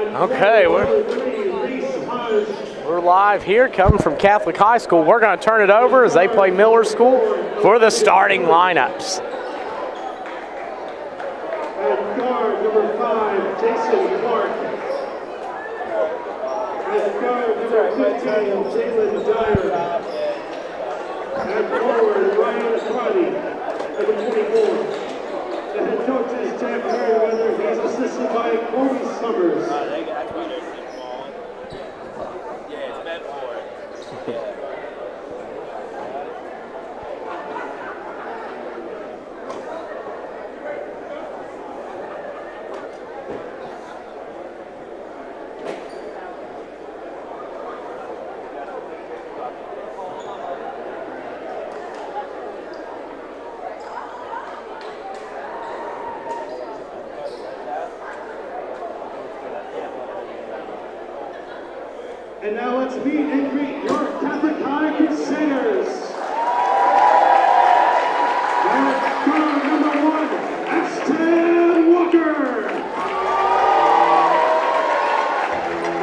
Okay, we're live here, coming from Catholic High School. We're going to turn it over as they play Miller School for the starting lineups. At guard, number 5, Jason Clark. At guard, number 15, Jalen Dyer. At forward, Ryan Crotty, number 24. The head coach is Jack Merriweather. He's assisted by Kobe Summers. And now let's meet and greet your Catholic High Crusaders. At guard number 1, Ashton Walker.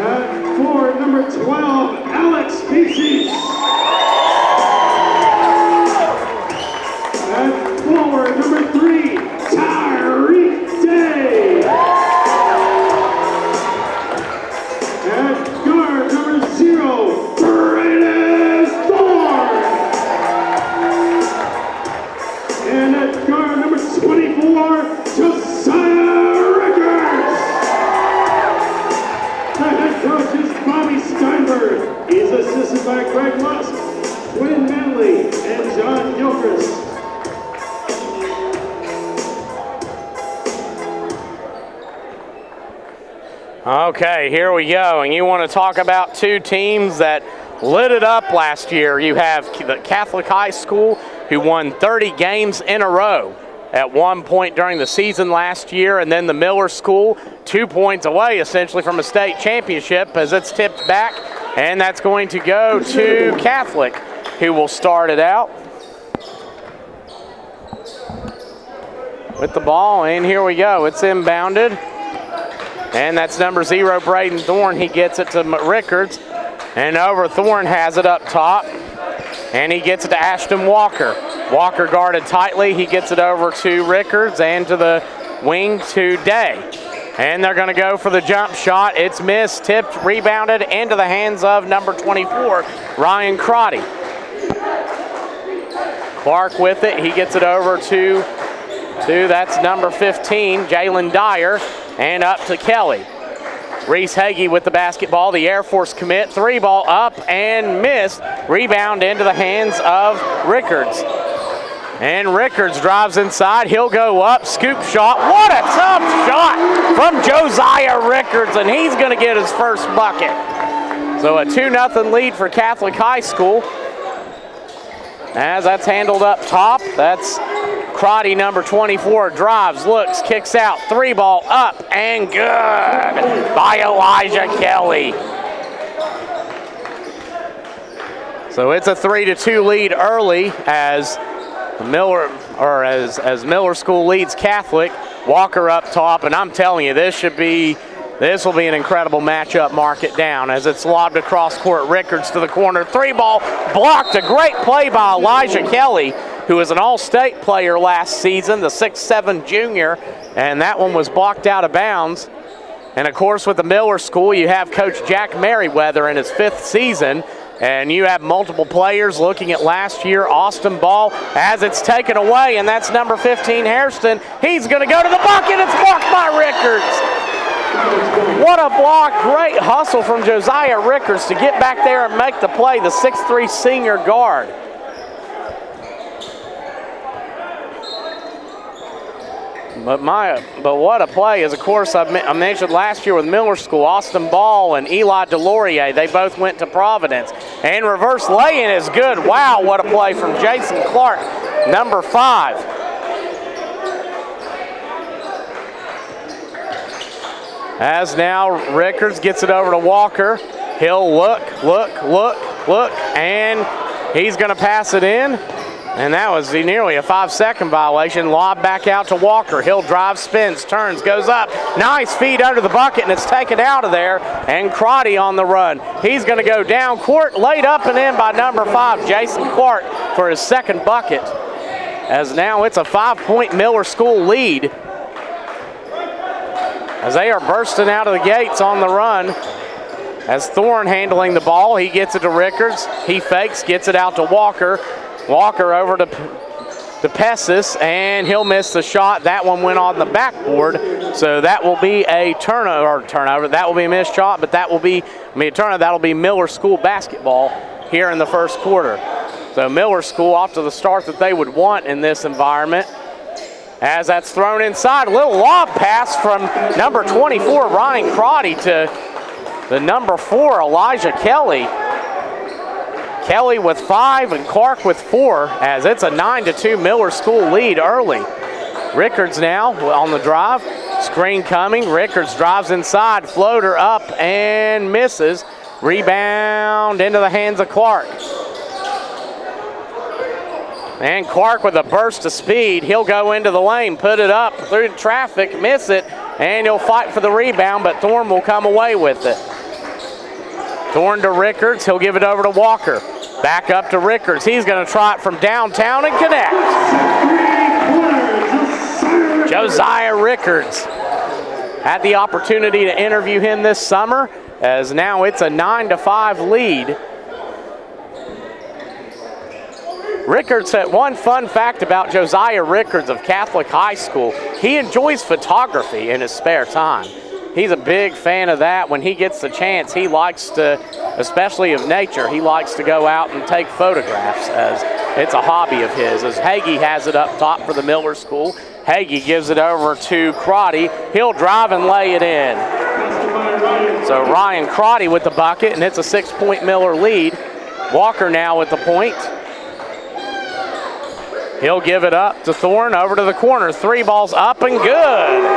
At forward number 12, Alex Species. At forward number 3, Tyreek Day. At guard number 0, Brandon Thorne. And at guard number 24, Josiah Rickers. The head coach is Bobby Steinberg. He's assisted by Greg Lusk, Quinn Manley, and John Gilchrist. Okay, here we go. And you want to talk about two teams that lit it up last year. You have the Catholic High School, who won 30 games in a row at one point during the season last year, and then the Miller School, 2 points away essentially from a state championship as it's tipped back, and that's going to go to Catholic, who will start it out with the ball. And here we go. It's inbounded. And that's number 0, Braden Thorne. He gets it to Rickards. And over Thorne has it up top. And he gets it to Ashton Walker. Walker guarded tightly. He gets it over to Rickards and to the wing to Day. And they're going to go for the jump shot. It's missed, tipped, rebounded into the hands of number 24, Ryan Crotty. Clark with it. He gets it over to that's number 15, Jalen Dyer, and up to Kelly. Reese Hagee with the basketball, the Air Force commit, 3-ball up and missed. Rebound into the hands of Rickards. And Rickards drives inside, he'll go up, scoop shot. What a tough shot from Josiah Rickards, and he's gonna get his first bucket. So a 2-0 lead for Catholic High School. As that's handled up top, that's Crotty, number 24, drives, looks, kicks out, 3-ball up and good by Elijah Kelly. So it's a 3-2 lead early as Miller School leads Catholic. Walker up top, and I'm telling you, this will be an incredible matchup. Mark it down as it's lobbed across court. Rickards to the corner, 3-ball blocked. A great play by Elijah Kelly, who was an all-state player last season, the 6'7" junior, and that one was blocked out of bounds. And of course, with the Miller School, you have Coach Jack Merriweather in his 5th season, and you have multiple players looking at last year. Austin Ball as it's taken away, and that's number 15, Hairston. He's going to go to the bucket. It's blocked by Rickards. What a block. Great hustle from Josiah Rickards to get back there and make the play, the 6'3" senior guard. But what a play is, of course, I mentioned last year with Miller School, Austin Ball and Eli Delorier, they both went to Providence. And reverse lay-in is good. Wow, what a play from Jason Clark, number 5. As now Rickards gets it over to Walker. He'll look, and he's going to pass it in. And that was nearly a 5-second violation. Lob back out to Walker. He'll drive, spins, turns, goes up. Nice feed under the bucket, and it's taken out of there. And Crotty on the run. He's going to go down court, laid up and in by number 5, Jason Clark, for his second bucket. As now it's a 5-point Miller School lead, as they are bursting out of the gates on the run. As Thorne handling the ball, he gets it to Rickards. He fakes, gets it out to Walker. Walker over to Pessis, and he'll miss the shot. That one went on the backboard, so that will be a turnover. That will be a missed shot, but that will be a turnover. That'll be Miller School basketball here in the first quarter. So Miller School off to the start that they would want in this environment. As that's thrown inside, a little lob pass from number 24, Ryan Crotty, to the number 4, Elijah Kelly. Kelly with 5 and Clark with 4, as it's a 9-2 Miller School lead early. Rickards now on the drive. Screen coming. Rickards drives inside. Floater up and misses. Rebound into the hands of Clark. And Clark with a burst of speed. He'll go into the lane, put it up through traffic, miss it, and he'll fight for the rebound, but Thorne will come away with it. Thorne to Rickards. He'll give it over to Walker. Back up to Rickards. He's going to try it from downtown and connect. Josiah Rickards. Had the opportunity to interview him this summer, as now it's a 9-5 lead. Rickards had one fun fact about Josiah Rickards of Catholic High School. He enjoys photography in his spare time. He's a big fan of that. When he gets the chance, he likes to, especially of nature, he likes to go out and take photographs, as it's a hobby of his. As Hagee has it up top for the Miller School. Hagee gives it over to Crotty. He'll drive and lay it in. So Ryan Crotty with the bucket, and it's a 6-point Miller lead. Walker now with the point. He'll give it up to Thorne, over to the corner. 3 balls up and good.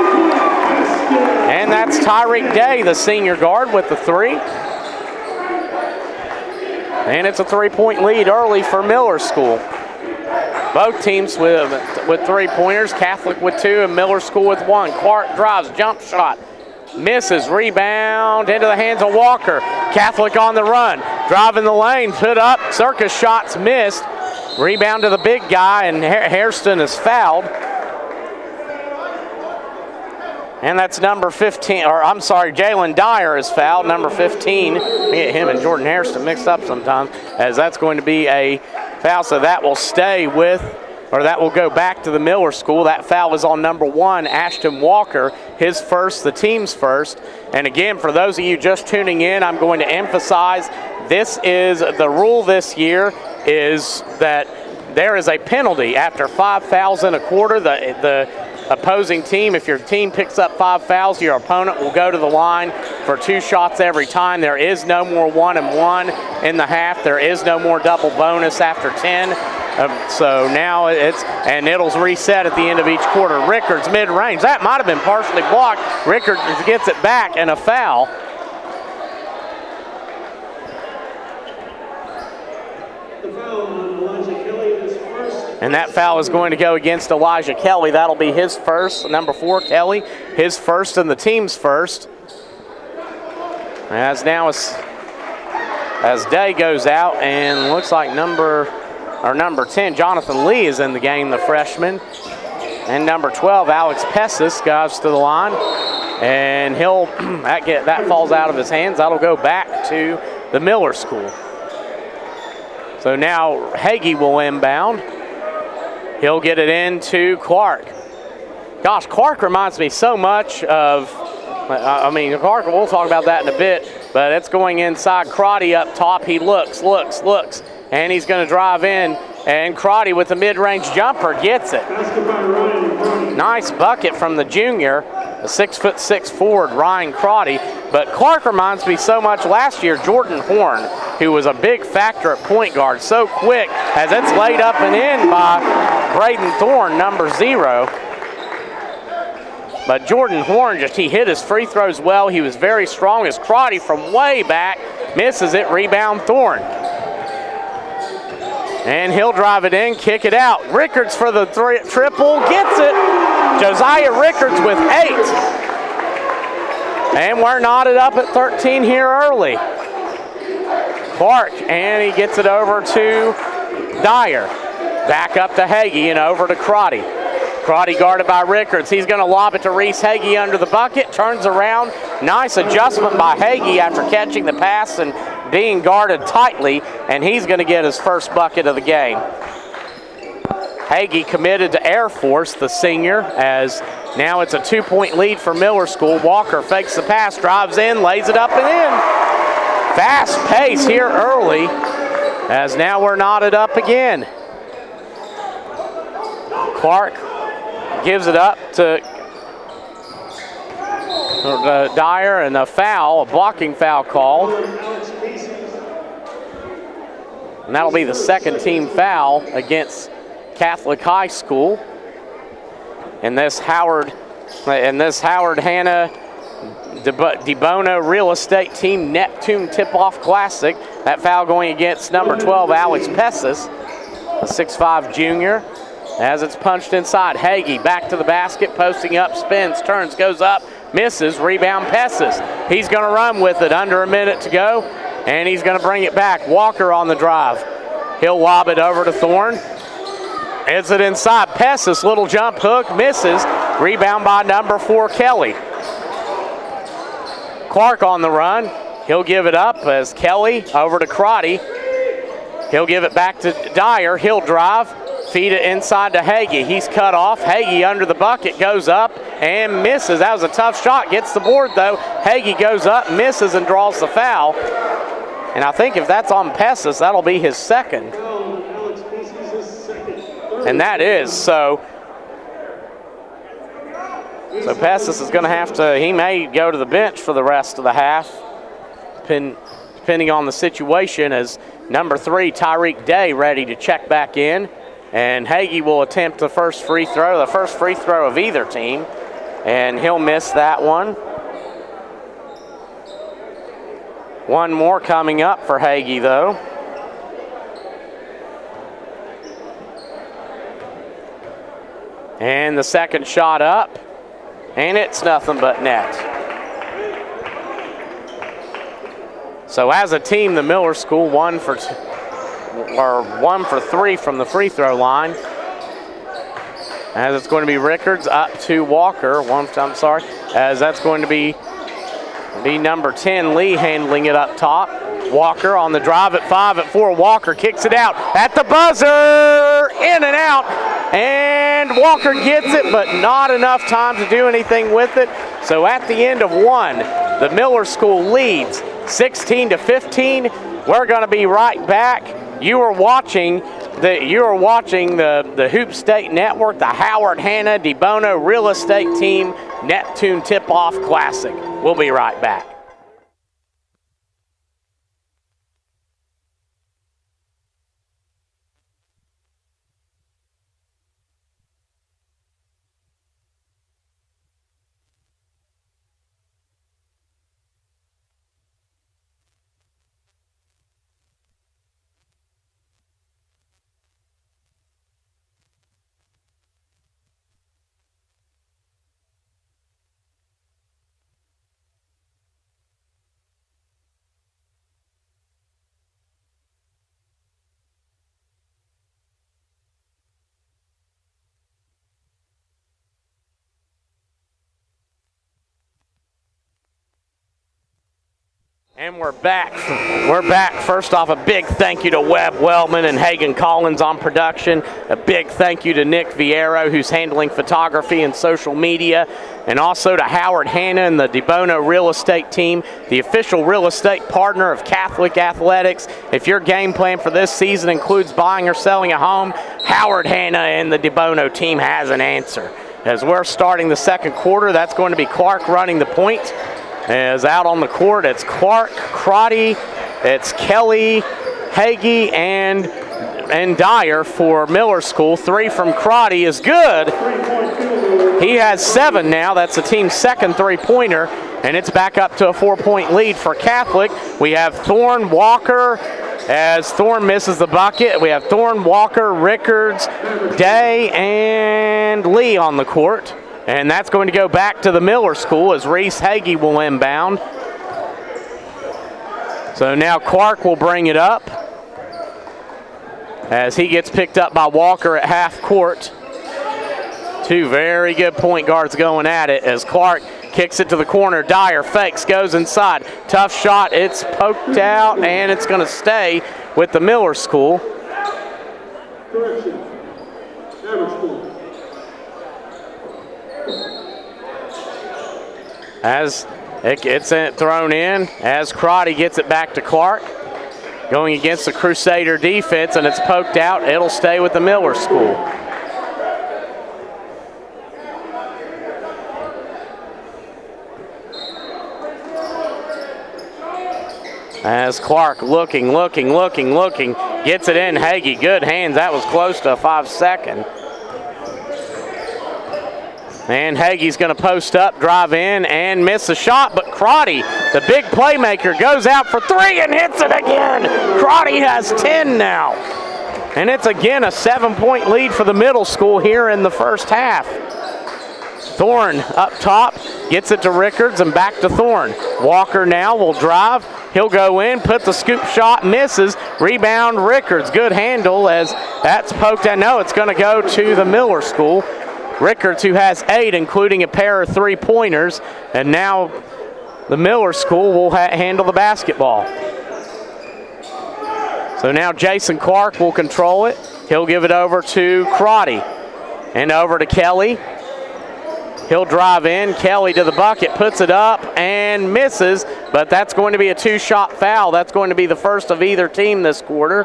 And that's Tyreek Day, the senior guard, with the 3. And it's a 3-point lead early for Miller School. Both teams with 3-pointers, Catholic with 2 and Miller School with 1. Clark drives, jump shot, misses, rebound into the hands of Walker. Catholic on the run, driving the lane, put up, circus shots missed. Rebound to the big guy, and Hairston is fouled. And that's number 15, or I'm sorry, Jalen Dyer is fouled, number 15. We get him and Jordan Hairston mixed up sometimes, as that's going to be a foul, so that will stay with, or that will go back to the Miller School. That foul is on number 1, Ashton Walker, his first, the team's first. And again, for those of you just tuning in, I'm going to emphasize this is the rule this year, is that there is a penalty after 5 fouls in a quarter. The opposing team, if your team picks up 5 fouls, your opponent will go to the line for 2 shots every time. There is no more 1-and-1 in the half. There is no more double bonus after 10. So now it'll reset at the end of each quarter. Rickards mid-range. That might have been partially blocked. Rickards gets it back, and a foul. And that foul is going to go against Elijah Kelly. That'll be his first, number 4, Kelly, his first and the team's first. As Day goes out, and looks like number 10, Jonathan Lee, is in the game, the freshman. And number 12, Alex Pessis, goes to the line. And that falls out of his hands. That'll go back to the Miller School. So now Hagee will inbound. He'll get it into Clark. Gosh, Clark reminds me so much of, Clark, we'll talk about that in a bit, but it's going inside. Crotty up top. He looks, and he's going to drive in, and Crotty with the mid-range jumper gets it. Nice bucket from the junior, a 6'6" forward, Ryan Crotty. But Clark reminds me so much last year, Jordan Horn, who was a big factor at point guard, so quick, as it's laid up and in by Braden Thorne, number 0. But Jordan Horn, he hit his free throws well. He was very strong as Crotty from way back misses it. Rebound Thorne. And he'll drive it in, kick it out. Rickards for the triple, gets it. Josiah Rickards with 8. And we're knotted up at 13 here early. Clark, and he gets it over to Dyer. Back up to Hagee and over to Crotty. Crotty guarded by Rickards. He's going to lob it to Reese Hagee under the bucket. Turns around. Nice adjustment by Hagee after catching the pass and being guarded tightly. And he's going to get his first bucket of the game. Hagee committed to Air Force, the senior, as now it's a 2-point lead for Miller School. Walker fakes the pass, drives in, lays it up and in. Fast pace here early, as now we're knotted up again. Clark gives it up to Dyer, and a foul, a blocking foul called. And that'll be the second team foul against Catholic High School. And this Howard Hanna DeBono Real Estate Team Neptune Tip-Off Classic. That foul going against number 12, Alex Pessis, a 6'5 junior. As it's punched inside, Hagee back to the basket, posting up, spins, turns, goes up, misses, rebound Pessis. He's going to run with it, under a minute to go, and he's going to bring it back. Walker on the drive. He'll lob it over to Thorne. Is it inside? Pessis, little jump hook, misses. Rebound by number 4, Kelly. Clark on the run. He'll give it up as Kelly over to Crotty. He'll give it back to Dyer. He'll drive, feed it inside to Hagee. He's cut off. Hagee under the bucket, goes up and misses. That was a tough shot. Gets the board though. Hagee goes up, misses, and draws the foul. And I think if that's on Pessis, that'll be his second. And that is so. So Pessis is going to have to, he may go to the bench for the rest of the half, depending on the situation, as number 3, Tyreek Day, ready to check back in. And Hagee will attempt the first free throw of either team, and he'll miss that one. One more coming up for Hagee, though. And the second shot up, and it's nothing but net. So as a team, the Miller School 1 for 3 from the free throw line. As it's going to be Rickards up to Walker. As that's going to be number 10, Lee, handling it up top. Walker on the drive at 5 at 4. Walker kicks it out at the buzzer, in and out. And Walker gets it, but not enough time to do anything with it. So at the end of 1, the Miller School leads 16-15. We're going to be right back. You are watching the Hoop State Network, the Howard Hanna DeBono Real Estate Team Neptune Tip-Off Classic. We'll be right back. And we're back. First off, a big thank you to Webb Wellman and Hagan Collins on production. A big thank you to Nick Viero, who's handling photography and social media. And also to Howard Hanna and the DeBono Real Estate Team, the official real estate partner of Catholic Athletics. If your game plan for this season includes buying or selling a home, Howard Hanna and the DeBono team has an answer. As we're starting the second quarter, that's going to be Clark running the point. As out on the court, it's Clark, Crotty, it's Kelly, Hagee, and Dyer for Miller School. 3 from Crotty is good. He has 7 now. That's the team's second three-pointer, and it's back up to a 4-point lead for Catholic. We have Thorne, Walker, as Thorne misses the bucket. We have Thorne, Walker, Rickards, Day, and Lee on the court. And that's going to go back to the Miller School as Reese Hagee will inbound. So now Clark will bring it up as he gets picked up by Walker at half court. Two very good point guards going at it as Clark kicks it to the corner. Dyer fakes, goes inside. Tough shot. It's poked out, and it's going to stay with the Miller School. Correction. Average score. As it gets thrown in, as Crotty gets it back to Clark. Going against the Crusader defense, and it's poked out. It'll stay with the Miller School. As Clark looking, gets it in. Hagee, good hands. That was close to a 5-second. And Hagee's going to post up, drive in, and miss a shot. But Crotty, the big playmaker, goes out for three and hits it again. Crotty has 10 now. And it's again a 7-point lead for the Middle School here in the first half. Thorne up top, gets it to Rickards and back to Thorne. Walker now will drive. He'll go in, put the scoop shot, misses. Rebound, Rickards. Good handle as that's poked out. No, it's going to go to the Miller School. Rickards, who has 8, including a pair of 3-pointers. And now the Miller School will handle the basketball. So now Jason Clark will control it. He'll give it over to Crotty. And over to Kelly. He'll drive in. Kelly to the bucket, puts it up and misses, but that's going to be a 2-shot foul. That's going to be the first of either team this quarter.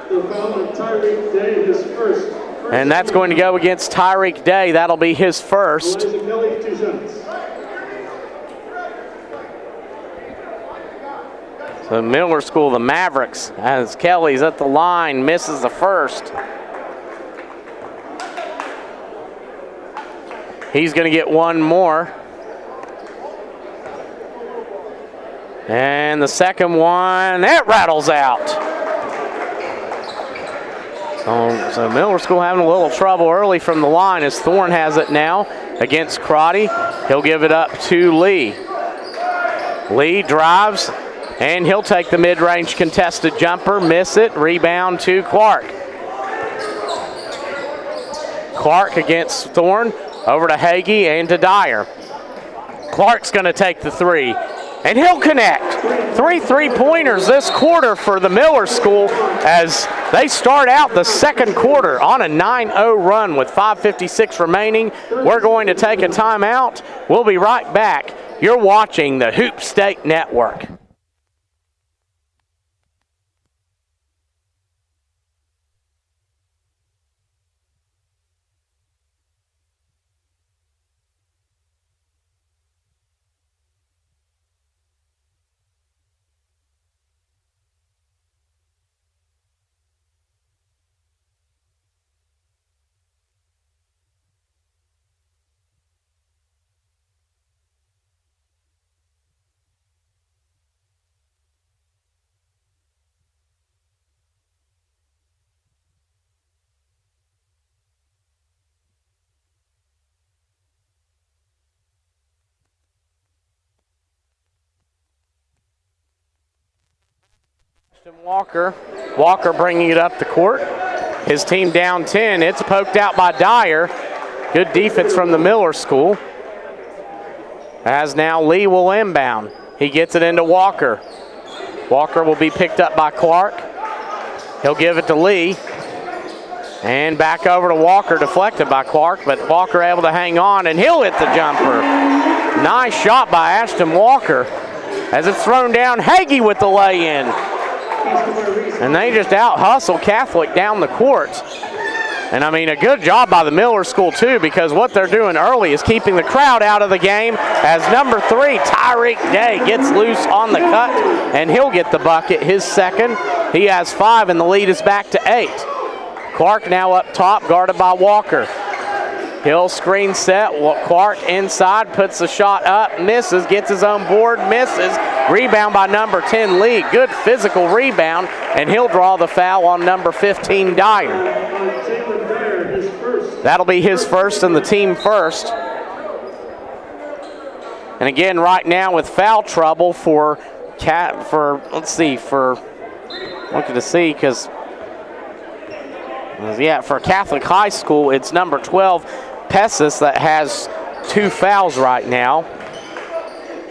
And that's going to go against Tyreek Day. That'll be his first. So Miller School, the Mavericks, as Kelly's at the line, misses the first. He's going to get one more. And the second one, it rattles out. So Miller School having a little trouble early from the line as Thorne has it now against Crotty. He'll give it up to Lee. Lee drives, and he'll take the mid-range contested jumper, miss it, rebound to Clark. Clark against Thorne. Over to Hagee and to Dyer. Clark's going to take the three, and he'll connect. 3 3-pointers this quarter for the Miller School as they start out the second quarter on a 9-0 run with 5:56 remaining. We're going to take a timeout. We'll be right back. You're watching the Hoop State Network. Walker bringing it up the court. His team down 10. It's poked out by Dyer. Good defense from the Miller School. As now Lee will inbound. He gets it into Walker. Walker will be picked up by Clark. He'll give it to Lee. And back over to Walker, deflected by Clark, but Walker able to hang on, and he'll hit the jumper. Nice shot by Ashton Walker. As it's thrown down, Hagee with the lay-in. And they just out-hustle Catholic down the court. And, I mean, a good job by the Miller School, too, because what they're doing early is keeping the crowd out of the game as number 3, Tyreek Day, gets loose on the cut, and he'll get the bucket, his second. He has 5, and the lead is back to 8. Clark now up top, guarded by Walker. Hill screen set. Clark inside, puts the shot up, misses, gets his own board, misses. Rebound by number 10, Lee. Good physical rebound, and he'll draw the foul on number 15, Dyer. That'll be his first and the team first. And again, right now with foul trouble for Catholic High School, it's number 12, Pessis, that has 2 fouls right now.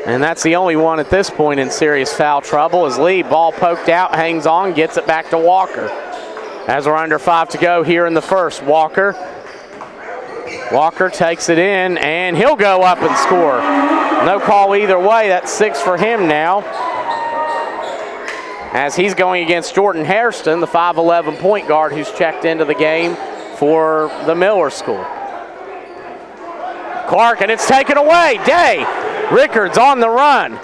And that's the only one at this point in serious foul trouble. As Lee, ball poked out, hangs on, gets it back to Walker. As we're under 5 to go here in the first, Walker takes it in, and he'll go up and score. No call either way. That's 6 for him now, as he's going against Jordan Hairston, the 5'11" point guard who's checked into the game for the Miller School. Clark, and it's taken away. Day. Rickards on the run.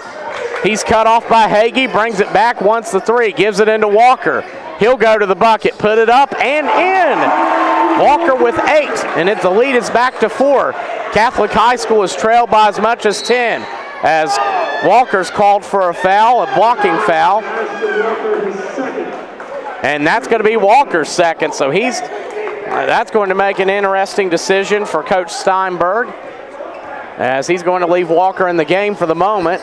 He's cut off by Hagee, brings it back, wants the 3, gives it into Walker. He'll go to the bucket, put it up and in. Walker with 8, and the lead is back to 4. Catholic High School is trailed by as much as 10, as Walker's called for a foul, a blocking foul. And that's going to be Walker's second, so that's going to make an interesting decision for Coach Steinberg, as he's going to leave Walker in the game for the moment.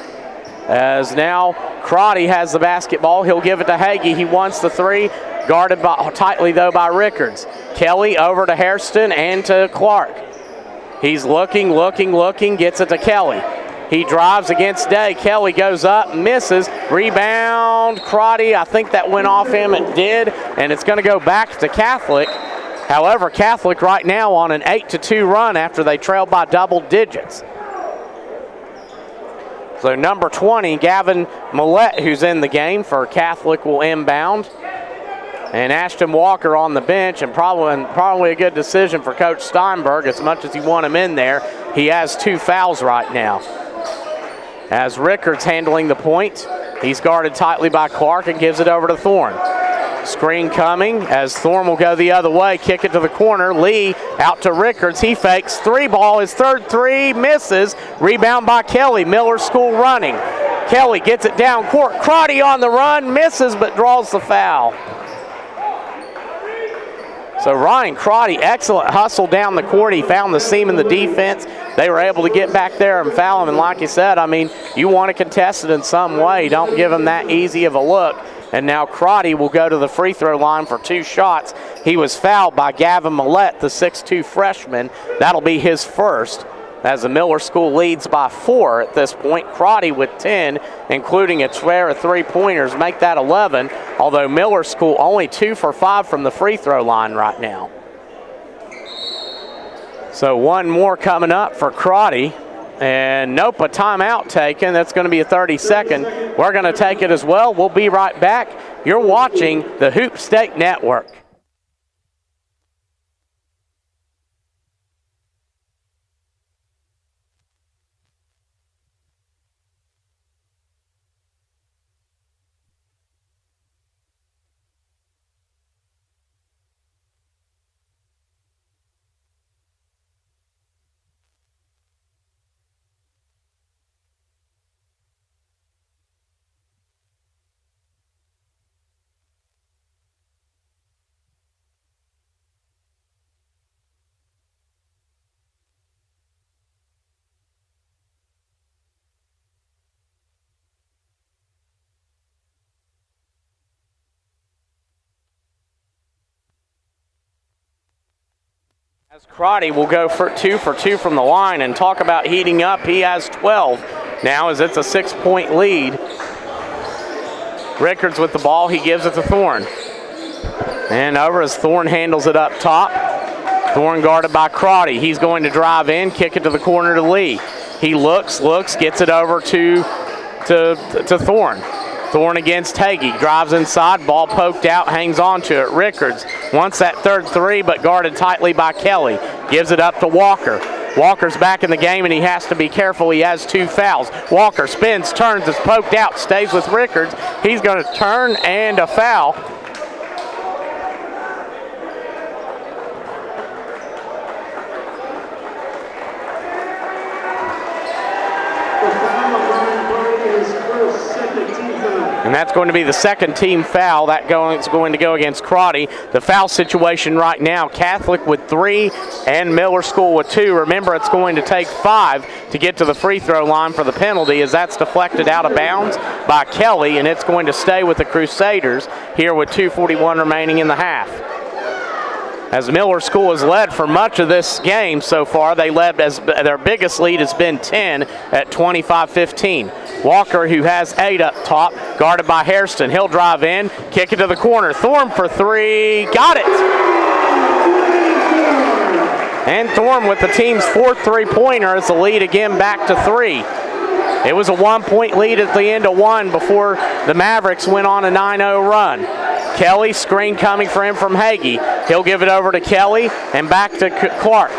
As now Crotty has the basketball. He'll give it to Hagee. He wants the 3, guarded tightly though by Rickards. Kelly over to Hairston and to Clark. He's looking, gets it to Kelly. He drives against Day. Kelly goes up, misses. Rebound, Crotty. I think that went off him. It did, and it's going to go back to Catholic. However, Catholic right now on an 8-2 run after they trailed by double digits. So number 20, Gavin Millette, who's in the game for Catholic, will inbound. And Ashton Walker on the bench, and probably a good decision for Coach Steinberg, as much as you want him in there. He has 2 fouls right now. As Rickards handling the point, he's guarded tightly by Clark and gives it over to Thorne. Screen coming as Thorne will go the other way, kick it to the corner. Lee out to Rickards. He fakes 3 ball. His third 3 misses. Rebound by Kelly. Miller School running. Kelly gets it down court. Crotty on the run, misses but draws the foul. So Ryan Crotty, excellent hustle down the court. He found the seam in the defense. They were able to get back there and foul him. And like you said, I mean, you want to contest it in some way. Don't give him that easy of a look. And now Crotty will go to the free throw line for 2 shots. He was fouled by Gavin Millette, the 6'2 freshman. That'll be his first, as the Miller School leads by 4 at this point. Crotty with 10, including a pair of 3-pointers, make that 11, although Miller School only 2 for 5 from the free throw line right now. So one more coming up for Crotty. And nope, a timeout taken. That's going to be a 30-second. We're going to take it as well. We'll be right back. You're watching the Hoop State Network. As Crotty will go for 2 from the line, and talk about heating up. He has 12 now, as it's a 6-point lead. Rickards with the ball. He gives it to Thorne. And over as Thorne handles it up top. Thorne guarded by Crotty. He's going to drive in, kick it to the corner to Lee. He looks, gets it over to Thorne. Thorne against Hagee, drives inside, ball poked out, hangs on to it. Rickards wants that third 3, but guarded tightly by Kelly. Gives it up to Walker. Walker's back in the game, and he has to be careful. He has 2 fouls. Walker spins, turns, is poked out, stays with Rickards. He's going to turn, and a foul. And that's going to be the second team foul. That's going to go against Crotty. The foul situation right now, Catholic with 3 and Miller School with 2. Remember, it's going to take 5 to get to the free throw line for the penalty, as that's deflected out of bounds by Kelly, and it's going to stay with the Crusaders here with 2:41 remaining in the half. As Miller School has led for much of this game so far, they led as their biggest lead has been 10 at 25-15. Walker, who has 8 up top, guarded by Hairston. He'll drive in, kick it to the corner. Thorne for 3, got it! And Thorne with the team's 4th three-pointer as the lead again back to 3. It was a 1-point lead at the end of 1 before the Mavericks went on a 9-0 run. Kelly, screen coming for him from Hagee. He'll give it over to Kelly and back to Clark.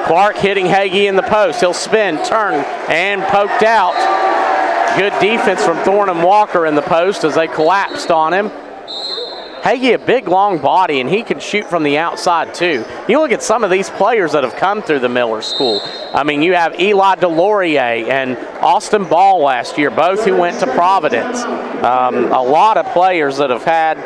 Clark hitting Hagee in the post. He'll spin, turn, and poked out. Good defense from Thorne and Walker in the post as they collapsed on him. Hagee, a big, long body, and he can shoot from the outside, too. You look at some of these players that have come through the Miller School. I mean, you have Eli DeLaurier and Austin Ball last year, both who went to Providence. A lot of players that have had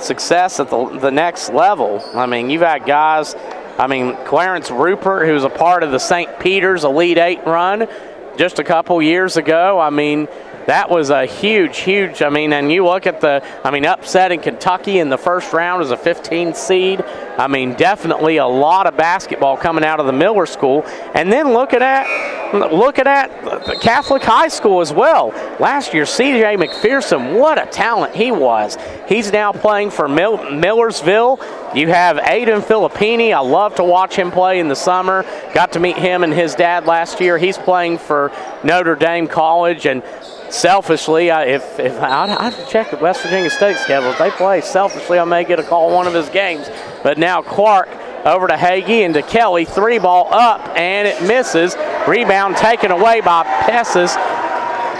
success at the next level. I mean, you've had guys, Clarence Rupert, who's a part of the St. Peter's Elite 8 run just a couple years ago. I mean, that was a huge, and you look at upset in Kentucky in the first round as a 15 seed. I mean, definitely a lot of basketball coming out of the Miller School. And then look at the Catholic High School as well. Last year, C.J. McPherson, what a talent he was. He's now playing for Millersville. You have Aiden Filippini. I love to watch him play in the summer. Got to meet him and his dad last year. He's playing for Notre Dame College, and selfishly, if I'd have to check the West Virginia State schedule. If they play, selfishly, I may get a call one of his games. But now Clark over to Hagee and to Kelly. 3-ball up, and it misses. Rebound taken away by Pessis.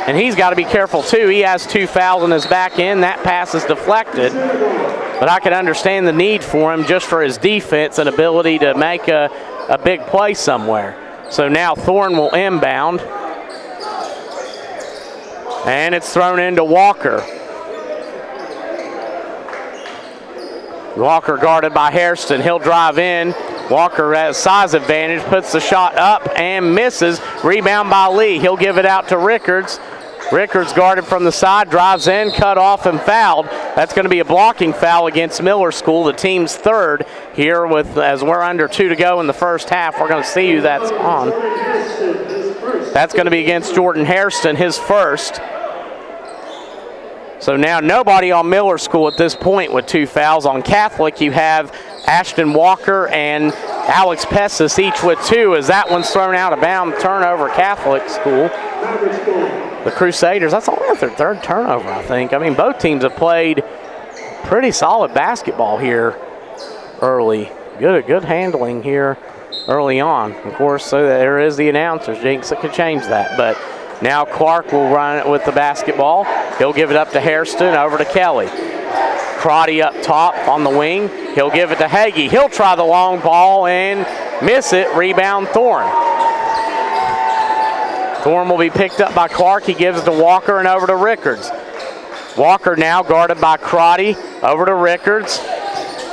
And he's got to be careful, too. He has 2 fouls in his back end. That pass is deflected. But I can understand the need for him just for his defense and ability to make a big play somewhere. So now Thorne will inbound. And it's thrown into Walker. Walker guarded by Hairston. He'll drive in. Walker has size advantage, puts the shot up and misses. Rebound by Lee. He'll give it out to Rickards. Rickards guarded from the side, drives in, cut off, and fouled. That's going to be a blocking foul against Miller School, the team's 3rd here as we're under 2 to go in the first half. We're going to see who that's on. That's going to be against Jordan Hairston, his 1st. So now nobody on Miller School at this point with 2 fouls. On Catholic, you have Ashton Walker and Alex Pessis each with 2 as that one's thrown out of bounds. Turnover, Catholic School. The Crusaders, that's only their 3rd turnover, I think. I mean, both teams have played pretty solid basketball here early. Good handling here early on. Of course, so there is the announcer's jinx that could change that. But now Clark will run it with the basketball. He'll give it up to Hairston, over to Kelly. Crotty up top on the wing. He'll give it to Hagee. He'll try the long ball and miss it. Rebound Thorne. Thorne will be picked up by Clark. He gives it to Walker and over to Rickards. Walker now guarded by Crotty, over to Rickards.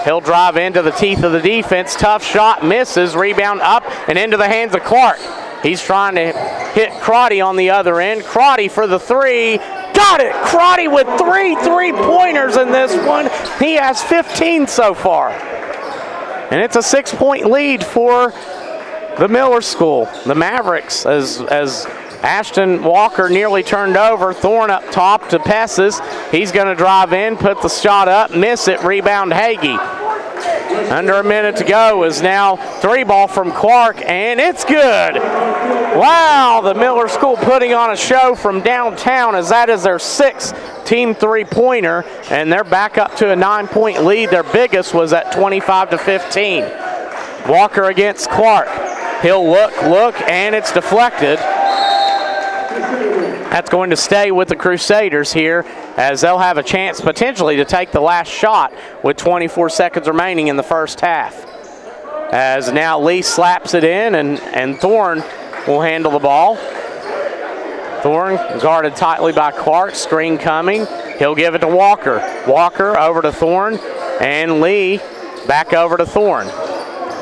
He'll drive into the teeth of the defense. Tough shot, misses. Rebound up and into the hands of Clark. He's trying to hit Crotty on the other end. Crotty for the 3. Got it! Crotty with 3 3-pointers in this one. He has 15 so far. And it's a 6-point lead for the Miller School. The Mavericks, as Ashton Walker nearly turned over. Thorne up top to Pessis. He's going to drive in, put the shot up, miss it. Rebound Hagee. Under a minute to go is now 3-ball from Clark, and it's good. Wow, the Miller School putting on a show from downtown as that is their 6th team 3-pointer, and they're back up to a 9-point lead. Their biggest was at 25-15. Walker against Clark. He'll look, and it's deflected. That's going to stay with the Crusaders here as they'll have a chance potentially to take the last shot with 24 seconds remaining in the first half. As now Lee slaps it in and Thorne will handle the ball. Thorne guarded tightly by Clark. Screen coming. He'll give it to Walker. Walker over to Thorne. And Lee back over to Thorne.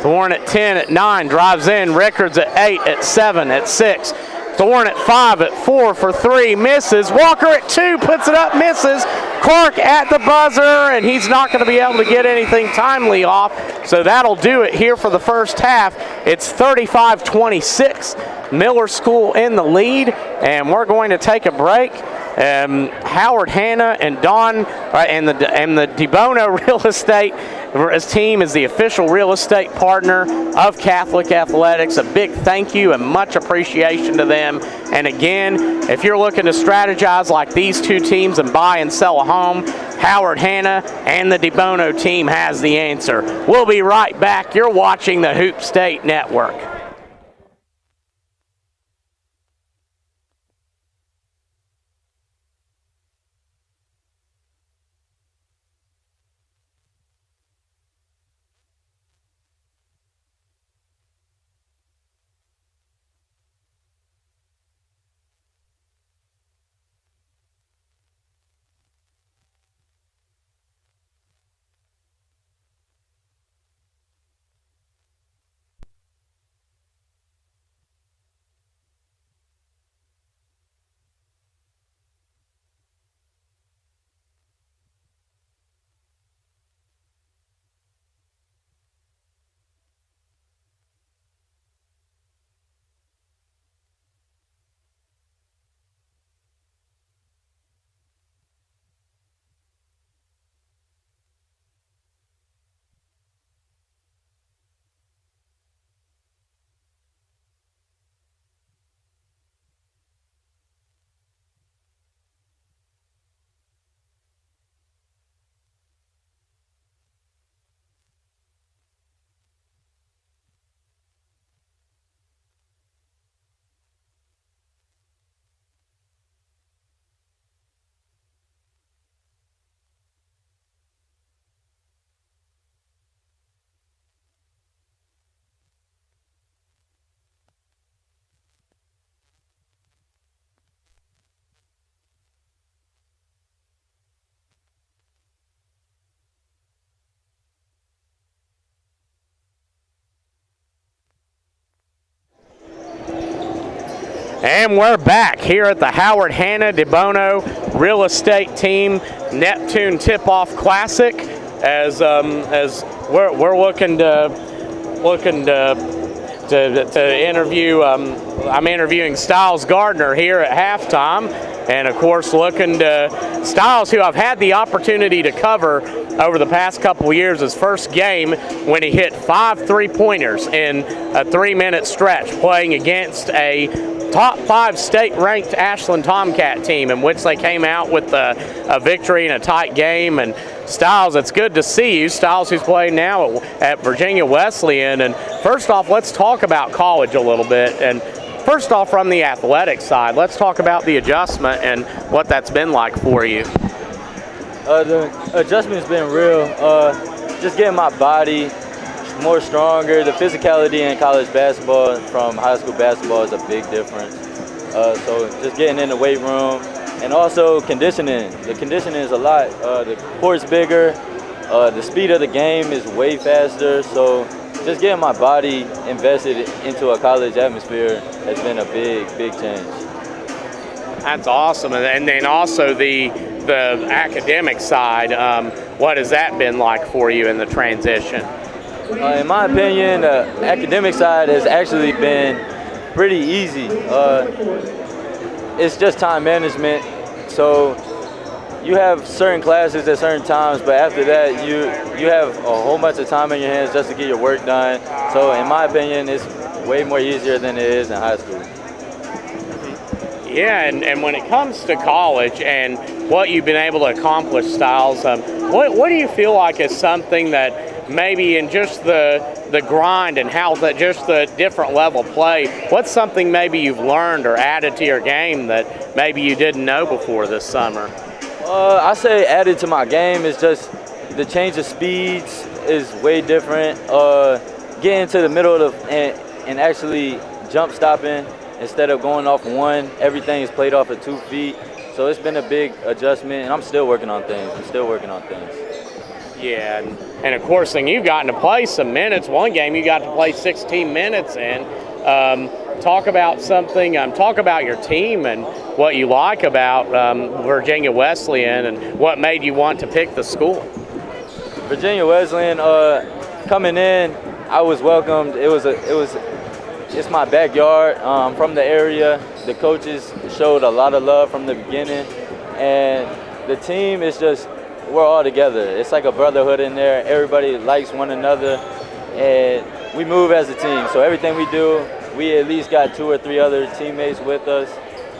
Thorne at 10, at 9, drives in. Rickards at 8, at 7, at 6. Thorne at 5, at 4 for 3, misses. Walker at 2, puts it up, misses. Clark at the buzzer, and he's not going to be able to get anything timely off. So that'll do it here for the first half. It's 35-26. Miller School in the lead, and we're going to take a break. Howard Hanna and Don and the DeBono Real Estate team is the official real estate partner of Catholic Athletics. A big thank you and much appreciation to them. And again, if you're looking to strategize like these two teams and buy and sell a home, Howard Hanna and the DeBono team has the answer. We'll be right back. You're watching the Hoop State Network. And we're back here at the Howard Hanna DeBono Real Estate Team Neptune Tip-Off Classic, as we're looking to interview. I'm interviewing Styles Gardner here at halftime, and of course looking to Styles, who I've had the opportunity to cover over the past couple of years. His first game when he hit 5 3-pointers in a 3-minute stretch, playing against a top 5 state-ranked Ashland Tomcat team, in which they came out with a victory in a tight game. And Styles, it's good to see you. Styles, who's playing now at Virginia Wesleyan. And first off, let's talk about college a little bit. And first off, from the athletic side, let's talk about the adjustment and what that's been like for you. The adjustment's been real. Just getting my body more stronger. The physicality in college basketball from high school basketball is a big difference. So just getting in the weight room, and also conditioning. The conditioning is a lot. The court's bigger. The speed of the game is way faster. So just getting my body invested into a college atmosphere has been a big change. That's awesome. And then also the academic side, what has that been like for you in the transition? In my opinion, the academic side has actually been pretty easy. It's just time management. So you have certain classes at certain times, but after that, you have a whole bunch of time in your hands just to get your work done. So in my opinion, it's way more easier than it is in high school. Yeah, and when it comes to college and what you've been able to accomplish, Styles, what do you feel like is something that maybe in just the grind and how that just the different level play, what's something maybe you've learned or added to your game that maybe you didn't know before this summer? I say added to my game is just the change of speeds is way different. Getting to the middle of and actually jump stopping Instead of going off one, everything is played off of 2 feet. So it's been a big adjustment, and I'm still working on things. Yeah, and of course, then you've gotten to play some minutes. One game you got to play 16 minutes in. Talk about something. Talk about your team and what you like about Virginia Wesleyan and what made you want to pick the school. Virginia Wesleyan, coming in, I was welcomed. It's my backyard. I'm from the area. The coaches showed a lot of love from the beginning, and the team is just, we're all together. It's like a brotherhood in there. Everybody likes one another, and we move as a team. So everything we do, we at least got 2 or 3 other teammates with us.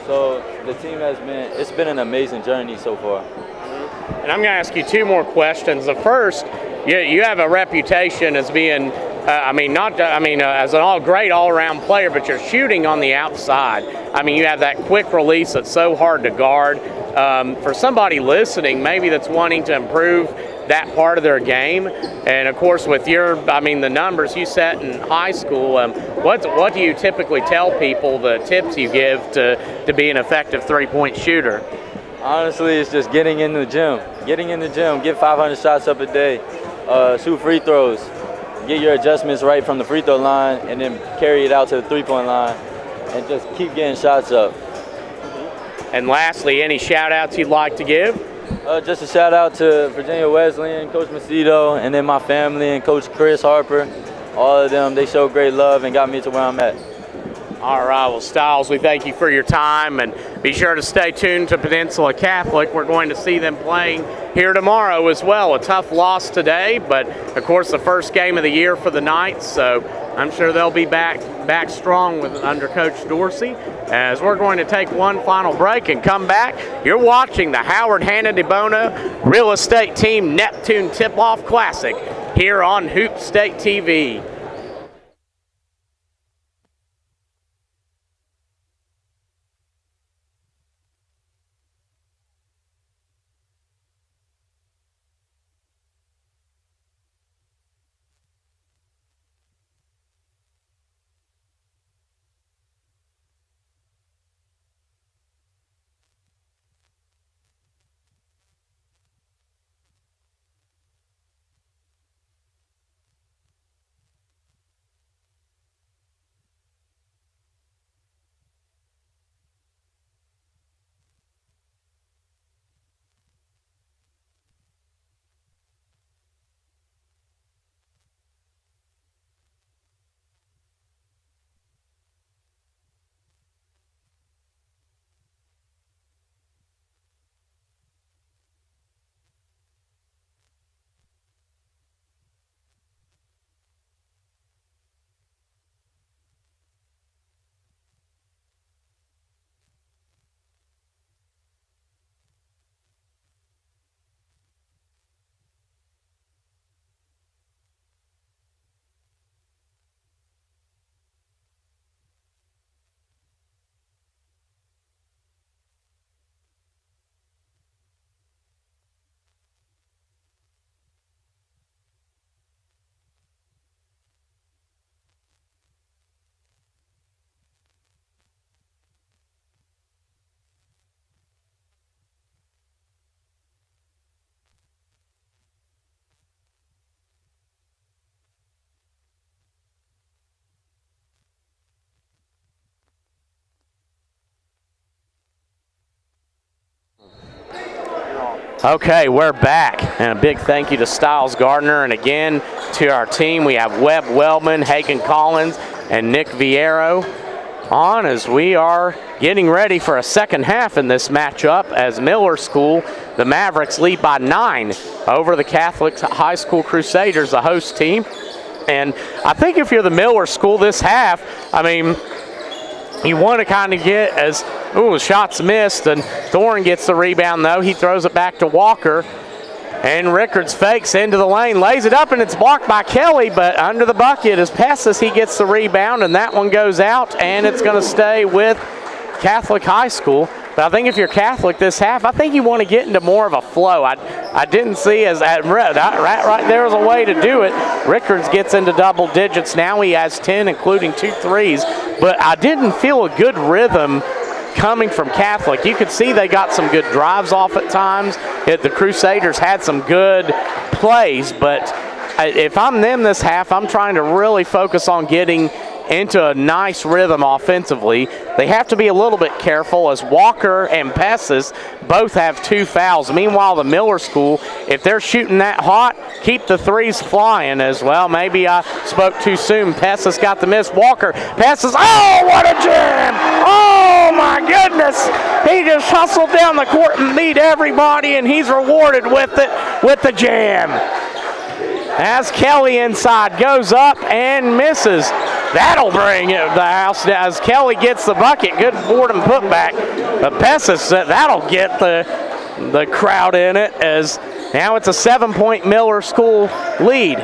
So the team it's been an amazing journey so far. And I'm going to ask you 2 more questions. The first, you have a reputation as being, as an great all-around player, but you're shooting on the outside. I mean, you have that quick release that's so hard to guard. For somebody listening, maybe that's wanting to improve that part of their game, and of course with the numbers you set in high school, what do you typically tell people, the tips you give to be an effective three-point shooter? Honestly, it's just getting in the gym, get 500 shots up a day, shoot free throws, get your adjustments right from the free throw line, and then carry it out to the three-point line, and just keep getting shots up. And lastly, any shout-outs you'd like to give? Just a shout-out to Virginia Wesleyan, Coach Macedo, and then my family and Coach Chris Harper. All of them, they showed great love and got me to where I'm at. All right, well, Styles, we thank you for your time, and be sure to stay tuned to Peninsula Catholic. We're going to see them playing here tomorrow as well. A tough loss today, but, of course, the first game of the year for the Knights, so I'm sure they'll be back strong under Coach Dorsey. As we're going to take one final break and come back, you're watching the Howard Hanna DeBono Real Estate Team Neptune Tip-Off Classic here on Hoop State TV. Okay, we're back, and a big thank you to Styles Gardner, and again to our team. We have Webb Wellman, Hagen Collins, and Nick Viero on as we are getting ready for a second half in this matchup as Miller School, the Mavericks, lead by 9 over the Catholic High School Crusaders, the host team. And I think if you're the Miller School this half, you want to kind of get as, shots missed, and Thorne gets the rebound, though. He throws it back to Walker, and Rickards fakes into the lane, lays it up, and it's blocked by Kelly, but under the bucket is Pessis. He gets the rebound, and that one goes out, and it's going to stay with Catholic High School. But I think if you're Catholic this half, I think you want to get into more of a flow. I didn't see right there was a way to do it. Rickards gets into double digits. Now he has 10, including 2 threes. But I didn't feel a good rhythm coming from Catholic. You could see they got some good drives off at times. The Crusaders had some good plays, but if I'm them this half, I'm trying to really focus on getting into a nice rhythm offensively. They have to be a little bit careful as Walker and Pessis both have 2 fouls. Meanwhile, the Miller School, if they're shooting that hot, keep the threes flying as well. Maybe I spoke too soon. Pessis got the miss. Walker, Pessis, oh, what a jam! Oh, my goodness! He just hustled down the court and beat everybody, and he's rewarded with it with the jam. As Kelly inside goes up and misses. That'll bring it the house as Kelly gets the bucket. Good board and putback. But Pessis, that'll get the crowd in it as now it's a 7-point Miller School lead.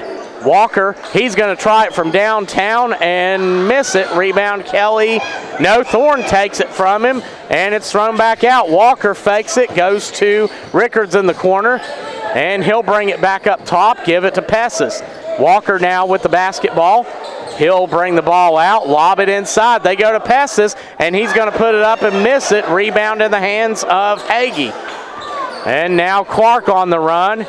Walker, he's going to try it from downtown and miss it. Rebound Kelly. No, Thorne takes it from him, and it's thrown back out. Walker fakes it, goes to Rickards in the corner, and he'll bring it back up top, give it to Pessis. Walker now with the basketball. He'll bring the ball out, lob it inside. They go to Pessis, and he's going to put it up and miss it. Rebound in the hands of Hagee. And now Clark on the run.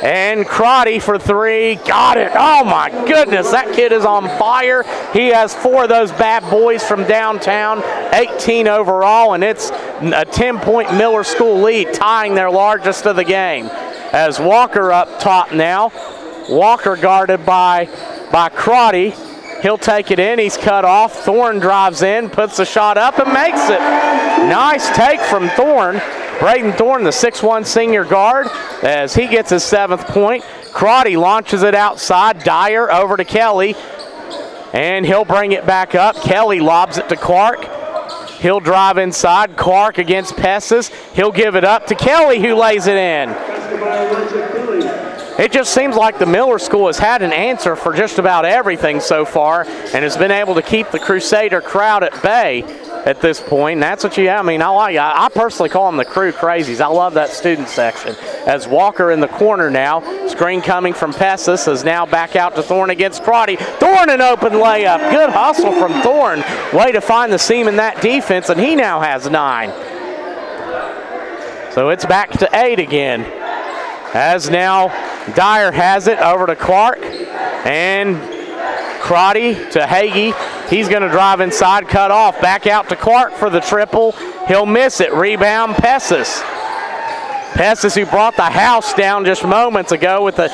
And Crotty for 3. Got it. Oh, my goodness. That kid is on fire. He has 4 of those bad boys from downtown, 18 overall, and it's a 10-point Miller School lead, tying their largest of the game. As Walker up top now. Walker guarded by Crotty. He'll take it in. He's cut off. Thorne drives in, puts the shot up, and makes it. Nice take from Thorne. Braden Thorne, the 6'1 senior guard, as he gets his 7th point. Crotty launches it outside. Dyer over to Kelly, and he'll bring it back up. Kelly lobs it to Clark. He'll drive inside. Clark against Pessis. He'll give it up to Kelly, who lays it in. It just seems like the Miller School has had an answer for just about everything so far and has been able to keep the Crusader crowd at bay at this point. And that's what I personally call them the Crew Crazies. I love that student section. As Walker in the corner now, screen coming from Pessis is now back out to Thorne against Crotty. Thorne an open layup. Good hustle from Thorne. Way to find the seam in that defense, and he now has 9. So it's back to 8 again. As now Dyer has it over to Clark, and Crotty to Hagee. He's going to drive inside, cut off, back out to Clark for the triple. He'll miss it. Rebound Pessis. Pessis, who brought the house down just moments ago with a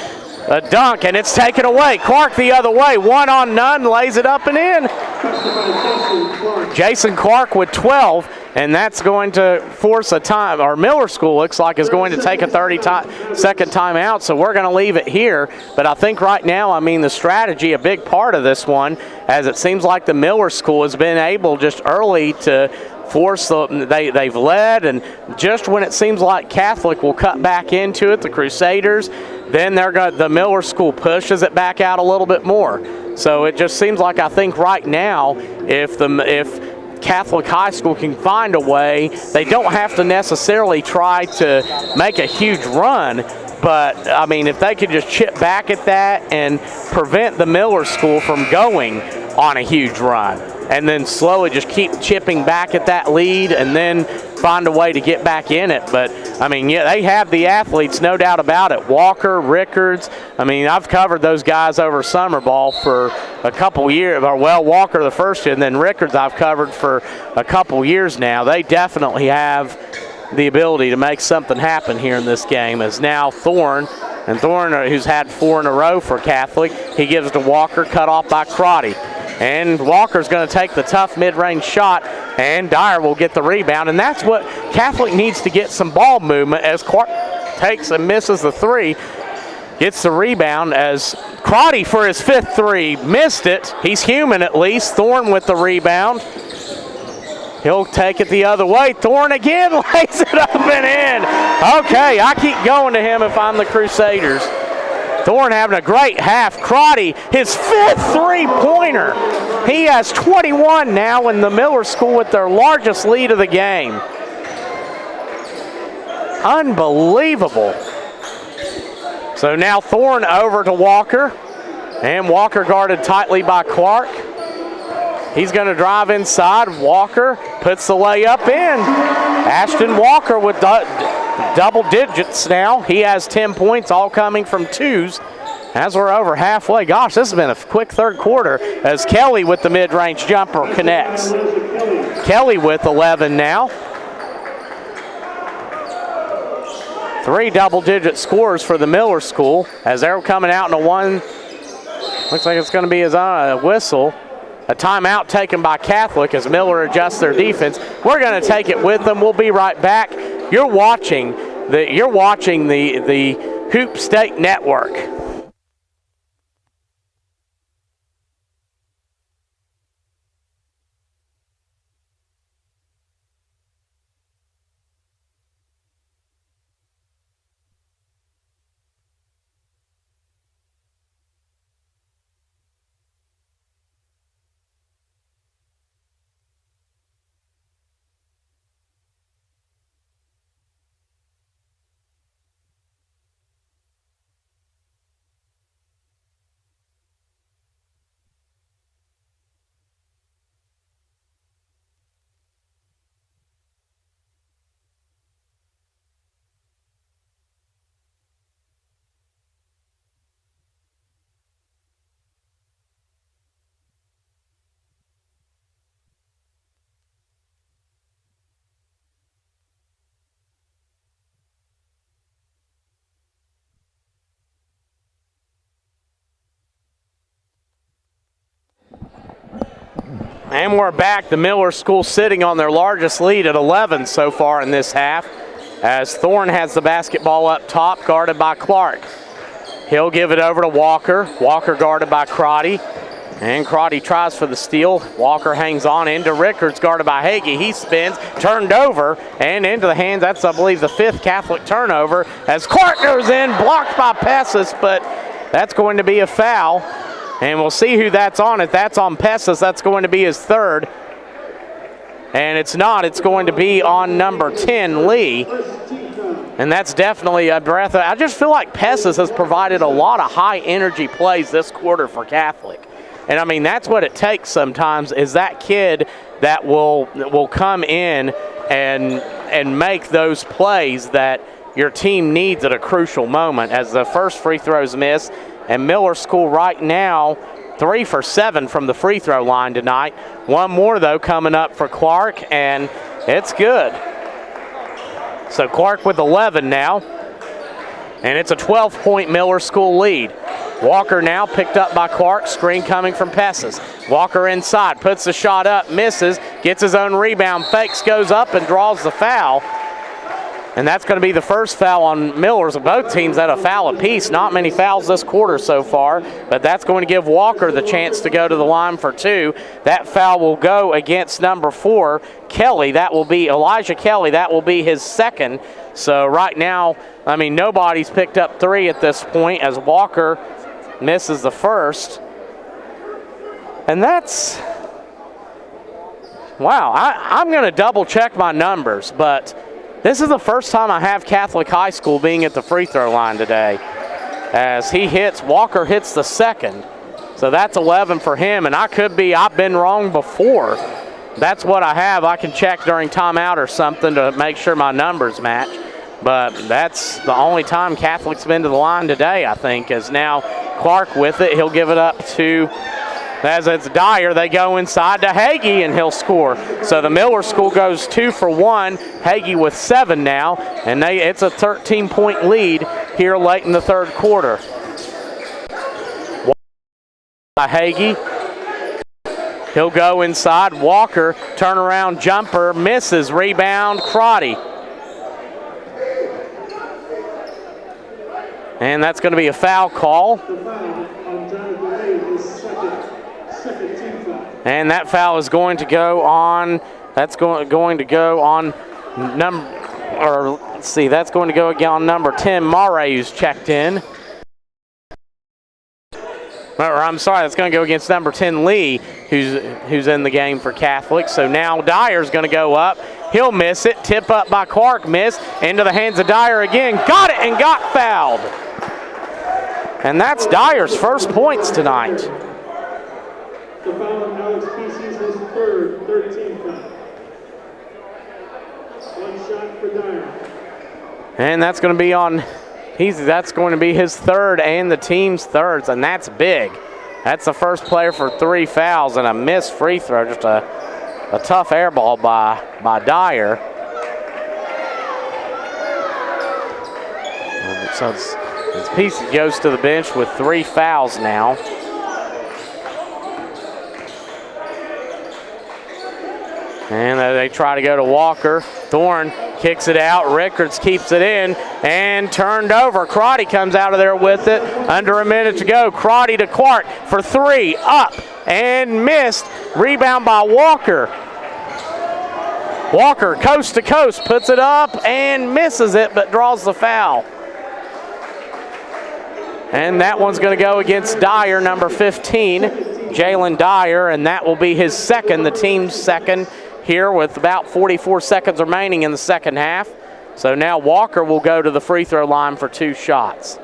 dunk, and it's taken away. Clark the other way, 1 on none, lays it up and in. Jason Clark with 12. And that's going to force a time, or Miller School looks like is going to take a 30-second timeout, so we're going to leave it here. But I think right now, the strategy, a big part of this one, as it seems like the Miller School has been able just early to force they've led, and just when it seems like Catholic will cut back into it, the Crusaders, then the Miller School pushes it back out a little bit more. So it just seems like I think right now, if Catholic High School can find a way, they don't have to necessarily try to make a huge run, but if they could just chip back at that and prevent the Miller School from going on a huge run, and then slowly just keep chipping back at that lead and then find a way to get back in it. But they have the athletes, no doubt about it. Walker, Rickards, I've covered those guys over summer ball for a couple years, Walker the first year, and then Rickards I've covered for a couple years now. They definitely have the ability to make something happen here in this game. As now Thorne, who's had 4 in a row for Catholic, he gives to Walker, cut off by Crotty. And Walker's going to take the tough mid-range shot, and Dyer will get the rebound. And that's what Catholic needs to get some ball movement, as Clark takes and misses the 3. Gets the rebound as Crotty for his 5th 3 missed it. He's human at least. Thorne with the rebound. He'll take it the other way. Thorne again lays it up and in. Okay, I keep going to him if I'm the Crusaders. Thorne having a great half. Crotty, his 5th 3-pointer. He has 21 now in the Miller School with their largest lead of the game. Unbelievable. So now Thorne over to Walker, and Walker guarded tightly by Clark. He's going to drive inside. Walker puts the layup in. Ashton Walker with double digits now. He has 10 points, all coming from twos. As we're over halfway, gosh, this has been a quick third quarter as Kelly with the mid-range jumper connects. Kelly with 11 now. 3 double-digit scores for the Miller School as they're coming out in a one. Looks like it's going to be his whistle. A timeout taken by Catholic as Miller adjusts their defense. We're going to take it with them. We'll be right back. You're watching the Hoop State Network. And we're back. The Miller School sitting on their largest lead at 11 so far in this half as Thorne has the basketball up top, guarded by Clark. He'll give it over to Walker. Walker guarded by Crotty. And Crotty tries for the steal. Walker hangs on into Rickards, guarded by Hagee. He spins, turned over, and into the hands. That's, I believe, the 5th Catholic turnover as Clark goes in, blocked by Pessis, but that's going to be a foul. And we'll see who that's on. If that's on Pessis, that's going to be his 3rd. And it's not. It's going to be on number 10, Lee. And that's definitely a breath. I just feel like Pessis has provided a lot of high-energy plays this quarter for Catholic. And, I mean, that's what it takes sometimes is that kid that will come in and make those plays that your team needs at a crucial moment as the first free throws miss. And Miller School right now 3 for 7 from the free throw line tonight. One more, though, coming up for Clark, and it's good. So Clark with 11 now, and it's a 12-point Miller School lead. Walker now picked up by Clark, screen coming from Pessis. Walker inside, puts the shot up, misses, gets his own rebound, fakes, goes up, and draws the foul. And that's going to be the first foul on Millers. Both teams had a foul apiece. Not many fouls this quarter so far, but that's going to give Walker the chance to go to the line for 2. That foul will go against number 4, Kelly. That will be Elijah Kelly. That will be his 2nd. So right now, I mean, nobody's picked up 3 at this point as Walker misses the 1st. And that's, wow, I'm going to double check my numbers, but this is the first time I have Catholic High School being at the free throw line today. As Walker hits the 2nd. So that's 11 for him, and I've been wrong before. That's what I have. I can check during timeout or something to make sure my numbers match. But that's the only time Catholic's been to the line today, I think, is now Clark with it. He'll give it up to, as it's Dyer, they go inside to Hagee, and he'll score. So the Miller School goes 2 for 1. Hagee with 7 now, and it's a 13-point lead here late in the third quarter. By Hagee. He'll go inside. Walker, turnaround jumper, misses. Rebound, Crotty. And that's going to be a foul call. And that foul is going to go on. That's going to go on that's going to go on number 10, Mare, who's checked in. Or I'm sorry, that's going to go against number 10, Lee, who's in the game for Catholic. So now Dyer's going to go up. He'll miss it. Tip up by Clark, miss. Into the hands of Dyer again. Got it and got fouled. And that's Dyer's first points tonight. The foul on Alex Species, his third, 13 foul. One shot for Dyer. And that's going to be on, that's going to be his third and the team's thirds, and that's big. That's the first player for 3 fouls and a missed free throw. Just a tough air ball by Dyer. So it's Peace goes to the bench with 3 fouls now. And they try to go to Walker. Thorne kicks it out. Rickards keeps it in and turned over. Crotty comes out of there with it. Under a minute to go. Crotty to Clark for 3. Up and missed. Rebound by Walker. Walker coast to coast puts it up and misses it but draws the foul. And that one's going to go against Dyer, number 15, Jalen Dyer, and that will be his second, the team's second here with about 44 seconds remaining in the second half. So now Walker will go to the free throw line for 2 shots.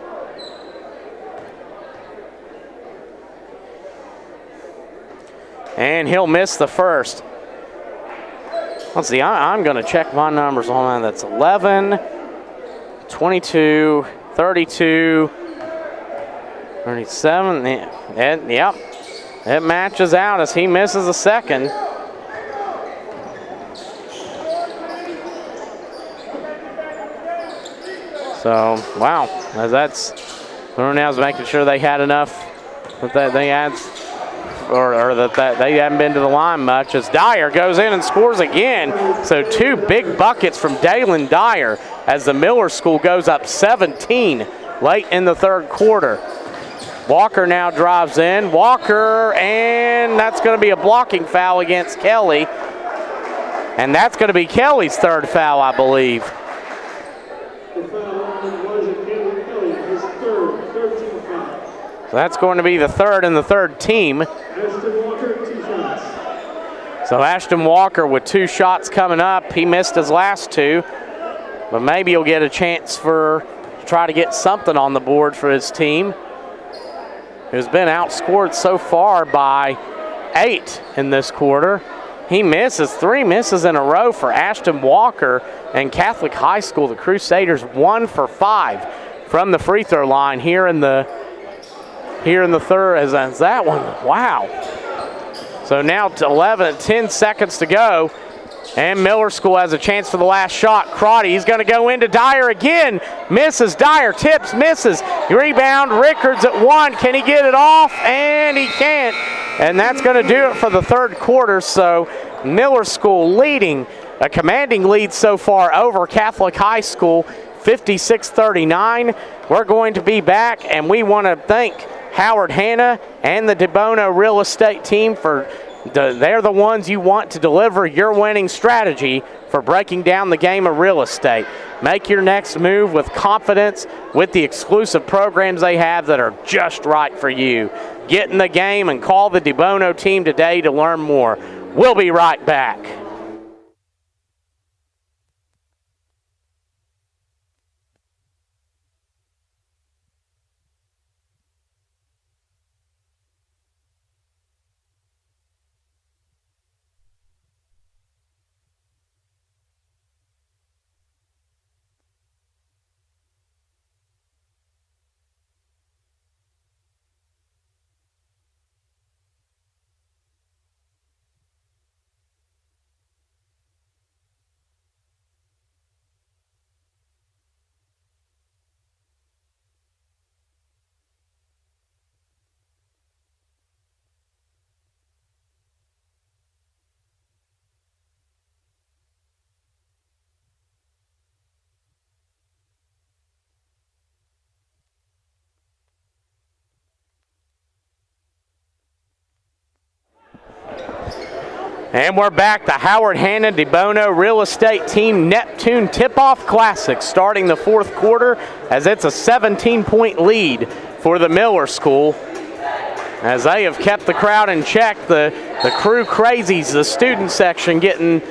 And he'll miss the first. Let's see, I'm going to check my numbers on that. That's 11, 22, 32, 37, and yep, it matches out as he misses a second. So, wow, as that's, Thornell's making sure they had enough, that they had, or that they haven't been to the line much, as Dyer goes in and scores again. So 2 big buckets from Dalen Dyer as the Miller School goes up 17 late in the third quarter. Walker now drives in. Walker, and that's going to be a blocking foul against Kelly. And that's going to be Kelly's third foul, I believe. The foul was against Kelly, his third, 13 foul. So that's going to be the third and the third team. Ashton Walker, 2 shots. So Ashton Walker with 2 shots coming up. He missed his last 2, but maybe he'll get a chance to try to get something on the board for his team, who's been outscored so far by 8 in this quarter. He misses 3 misses in a row for Ashton Walker and Catholic High School. The Crusaders 1 for 5 from the free throw line here in the third. As that one, wow. So now to 10 seconds to go. And Miller School has a chance for the last shot. Crotty, he's going to go into Dyer again. Misses. Dyer tips, misses. Rebound, Rickards at 1. Can he get it off? And he can't. And that's going to do it for the third quarter. So Miller School leading, a commanding lead so far over Catholic High School, 56-39. We're going to be back, and we want to thank Howard Hanna and the DeBono Real Estate team for they're the ones you want to deliver your winning strategy for breaking down the game of real estate. Make your next move with confidence with the exclusive programs they have that are just right for you. Get in the game and call the DeBono team today to learn more. We'll be right back. And we're back. The Howard Hanna DeBono Real Estate Team Neptune Tip-Off Classic starting the fourth quarter as it's a 17-point lead for the Miller School. As they have kept the crowd in check, the crew crazies, the student section getting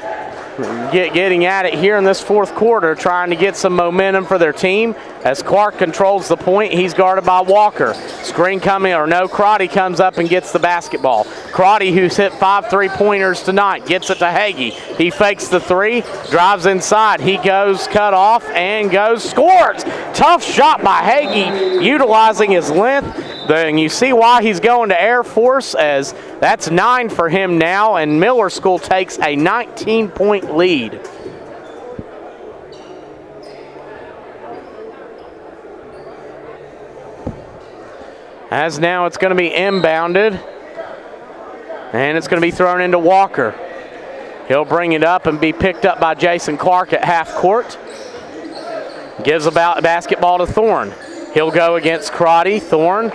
getting at it here in this fourth quarter, trying to get some momentum for their team. As Clark controls the point, he's guarded by Walker. Screen coming, or no, Crotty comes up and gets the basketball. Crotty, who's hit 5 3-pointers tonight, gets it to Hagee. He fakes the three, drives inside. He goes cut off and goes, scores. Tough shot by Hagee, utilizing his length. And you see why he's going to Air Force, as that's 9 for him now, and Miller School takes a 19-point lead. As now it's going to be inbounded, and it's going to be thrown into Walker. He'll bring it up and be picked up by Jason Clark at half court. Gives about basketball to Thorne. He'll go against Crotty. Thorne.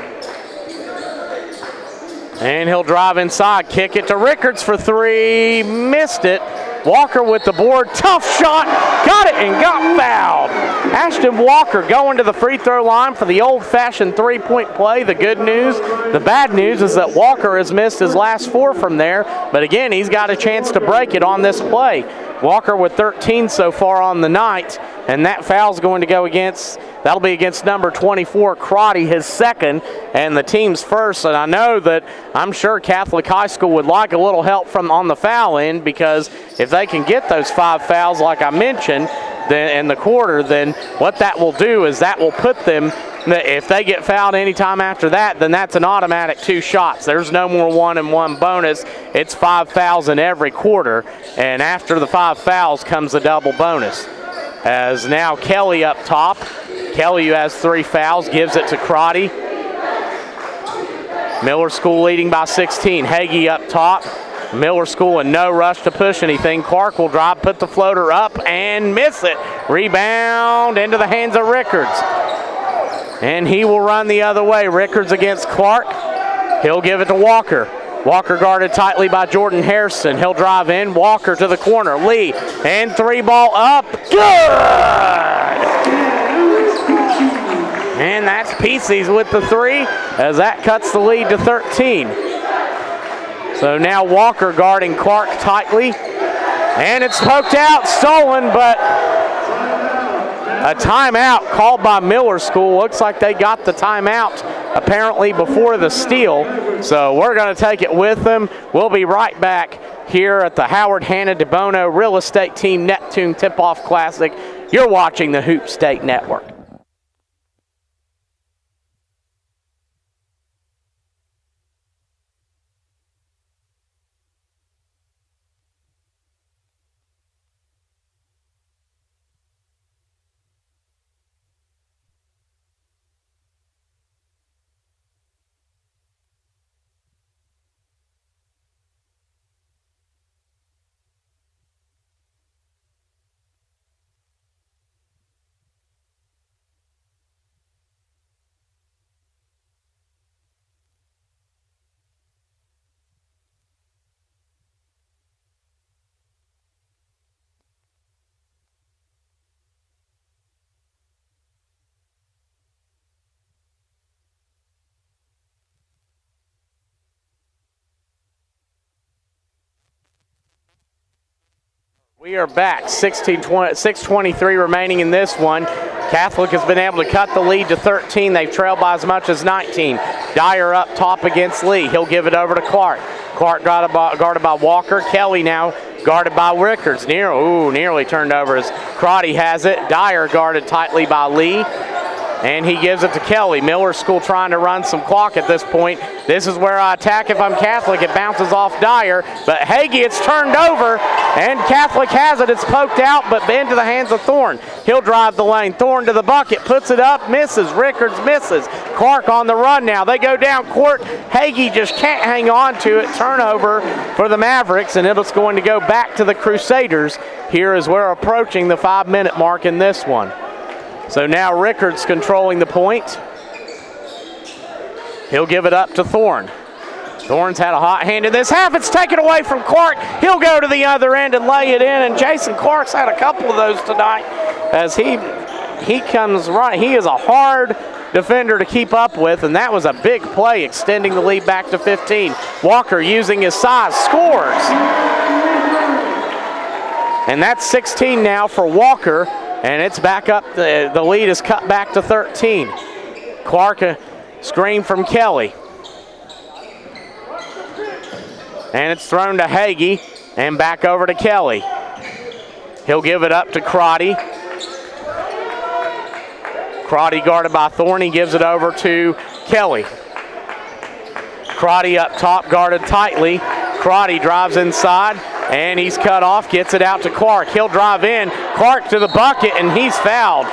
And he'll drive inside, kick it to Rickards for 3, missed it. Walker with the board, tough shot, got it and got fouled. Ashton Walker going to the free throw line for the old-fashioned 3-point play. The good news, the bad news is that Walker has missed his last 4 from there, but again, he's got a chance to break it on this play. Walker with 13 so far on the night, and that foul's going to go against, that'll be against number 24, Crotty, his second, and the team's first. And I know that I'm sure Catholic High School would like a little help from on the foul end, because if they can get those 5 fouls like I mentioned then in the quarter, then what that will do is that will put them, if they get fouled anytime after that, then that's an automatic 2 shots. There's no more 1-and-1 bonus. It's 5 fouls in every quarter, and after the 5 fouls comes a double bonus. As now Kelly up top. Kelly, who has 3 fouls, gives it to Crotty. Miller School leading by 16. Hagee up top. Miller School in no rush to push anything. Clark will drive, put the floater up, and miss it. Rebound into the hands of Rickards. And he will run the other way. Rickards against Clark. He'll give it to Walker. Walker guarded tightly by Jordan Harrison. He'll drive in. Walker to the corner. Lee, and 3 ball up. Good! And that's Pieces with the 3, as that cuts the lead to 13. So now Walker guarding Clark tightly. And it's poked out, stolen, but a timeout called by Miller School. Looks like they got the timeout apparently before the steal. So we're going to take it with them. We'll be right back here at the Howard Hanna DeBono Real Estate Team Neptune Tip-Off Classic. You're watching the Hoop State Network. We are back, 6:23 remaining in this one. Catholic has been able to cut the lead to 13. They've trailed by as much as 19. Dyer up top against Lee. He'll give it over to Clark. Clark guarded by Walker. Kelly now guarded by Rickards. Nearly turned over as Crotty has it. Dyer guarded tightly by Lee. And he gives it to Kelly. Miller School trying to run some clock at this point. This is where I attack if I'm Catholic. It bounces off Dyer, but Hagee, it's turned over, and Catholic has it. It's poked out, but into the hands of Thorne. He'll drive the lane. Thorne to the bucket, puts it up, misses. Rickards misses. Clark on the run now. They go down court. Hagee just can't hang on to it. Turnover for the Mavericks, and it's going to go back to the Crusaders here as we're approaching the 5-minute mark in this one. So now Rickards controlling the point. He'll give it up to Thorne. Thorne's had a hot hand in this half. It's taken away from Clark. He'll go to the other end and lay it in, and Jason Clark's had a couple of those tonight as he comes right. He is a hard defender to keep up with, and that was a big play, extending the lead back to 15. Walker, using his size, scores. And that's 16 now for Walker, and it's back up. The lead is cut back to 13. Clark, a screen from Kelly. And it's thrown to Hagee and back over to Kelly. He'll give it up to Crotty. Crotty guarded by Thorne. He gives it over to Kelly. Crotty up top, guarded tightly. Crotty drives inside, and he's cut off, gets it out to Clark. He'll drive in. Clark to the bucket, and he's fouled.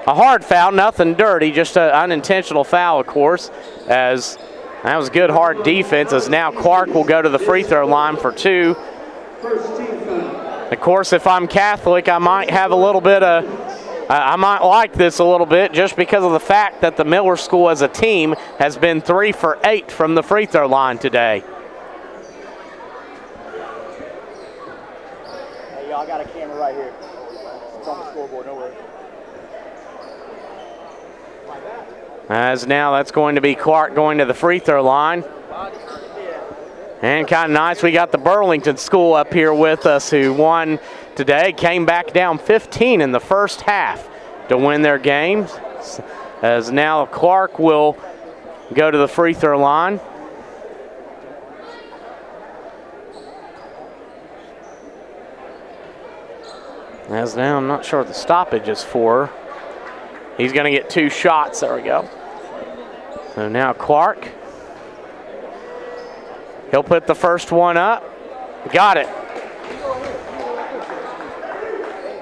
A hard foul, nothing dirty, just an unintentional foul, of course, as that was good hard defense, as now Clark will go to the free throw line for 2. Of course, if I'm Catholic, I might have a little bit of, I might like this a little bit just because of the fact that the Miller School as a team has been 3 for 8 from the free throw line today. Hey, y'all got a camera right here. It's on the scoreboard, no worries. As now that's going to be Clark going to the free throw line. And kind of nice, we got the Burlington School up here with us who won today. Came back down 15 in the first half to win their games. As now Clark will go to the free throw line. As now I'm not sure what the stoppage is for. He's going to get 2 shots. There we go. So now Clark. He'll put the first one up. Got it.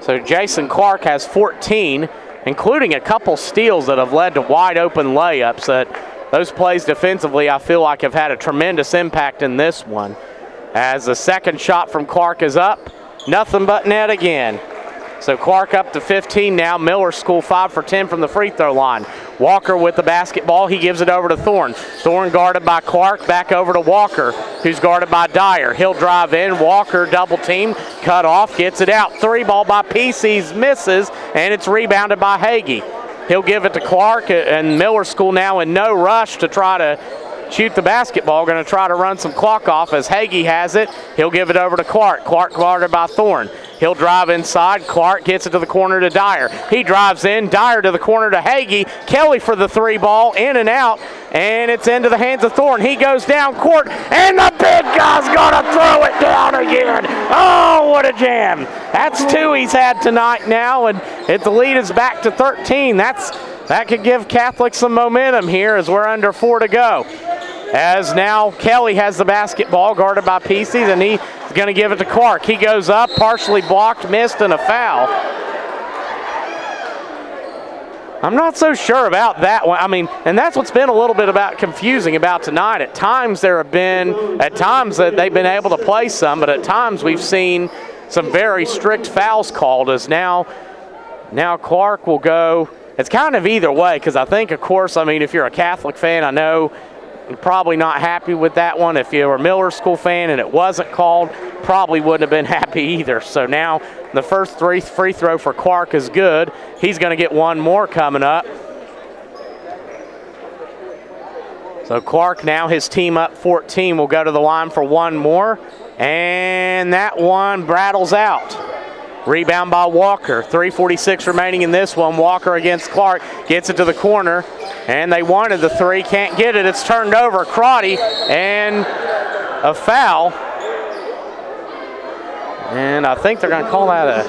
So Jason Clark has 14, including a couple steals that have led to wide open layups. That those plays defensively, I feel like, have had a tremendous impact in this one. As the second shot from Clark is up, nothing but net again. So Clark up to 15 now. Miller School 5 for 10 from the free throw line. Walker with the basketball. He gives it over to Thorne. Thorne guarded by Clark. Back over to Walker, who's guarded by Dyer. He'll drive in. Walker double team. Cut off. Gets it out. 3 ball by PC's misses, and it's rebounded by Hagee. He'll give it to Clark, and Miller School now in no rush to try to shoot the basketball. Going to try to run some clock off as Hagee has it. He'll give it over to Clark. Clark guarded by Thorne. He'll drive inside. Clark gets it to the corner to Dyer. He drives in. Dyer to the corner to Hagee. Kelly for the 3 ball. In and out. And it's into the hands of Thorne. He goes down court. And the big guy's going to throw it down again. Oh, what a jam. That's 2 he's had tonight now. And the lead is back to 13. That could give Catholic some momentum here as we're under 4 to go. As now Kelly has the basketball, guarded by Pieces, and he's going to give it to Clark. He goes up, partially blocked, missed, and a foul. I'm not so sure about that one. I mean, and that's what's been a little bit about confusing about tonight. At times that they've been able to play some, but at times we've seen some very strict fouls called. As now Clark will go. It's kind of either way, because I think, of course, I mean, if you're a Catholic fan, I know you're probably not happy with that one. If you were a Miller School fan and it wasn't called, probably wouldn't have been happy either. So now the first free throw for Clark is good. He's going to get one more coming up. So Clark now, his team up 14, will go to the line for one more. And that one rattles out. Rebound by Walker. 3:46 remaining in this one. Walker against Clark. Gets it to the corner. And they wanted the 3. Can't get it. It's turned over. Crotty. And a foul. And I think they're going to call that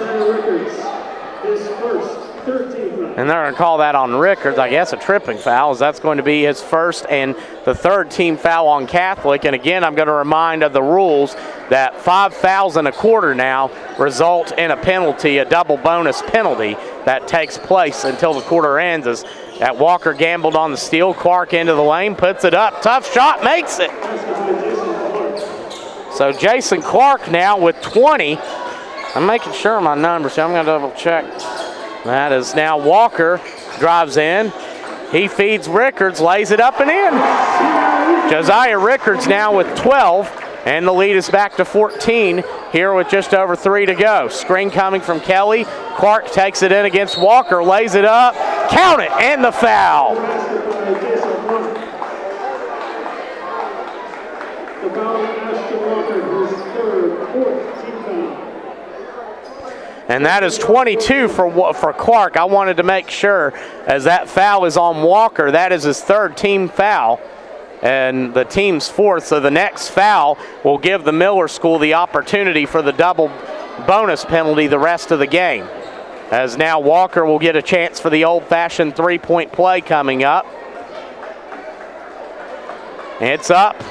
and they're going to call that on Rickards, I guess, a tripping foul, as that's going to be his first and the 3rd team foul on Catholic. And again, I'm going to remind of the rules that 5 fouls and a quarter now result in a penalty, a double bonus penalty that takes place until the quarter ends. As that Walker gambled on the steal. Clark into the lane, puts it up. Tough shot, makes it. So Jason Clark now with 20. I'm making sure my numbers, so I'm going to double check. That is now Walker drives in. He feeds Rickards, lays it up and in. Josiah Rickards now with 12, and the lead is back to 14 here with just over 3 to go. Screen coming from Kelly. Clark takes it in against Walker, lays it up. Count it, and the foul. The foul Walker, his third, fourth team foul. And that is 22 for Clark. I wanted to make sure, as that foul is on Walker, that is his third team foul and the team's fourth. So the next foul will give the Miller School the opportunity for the double bonus penalty the rest of the game. As now Walker will get a chance for the old-fashioned three-point play coming up. It's up,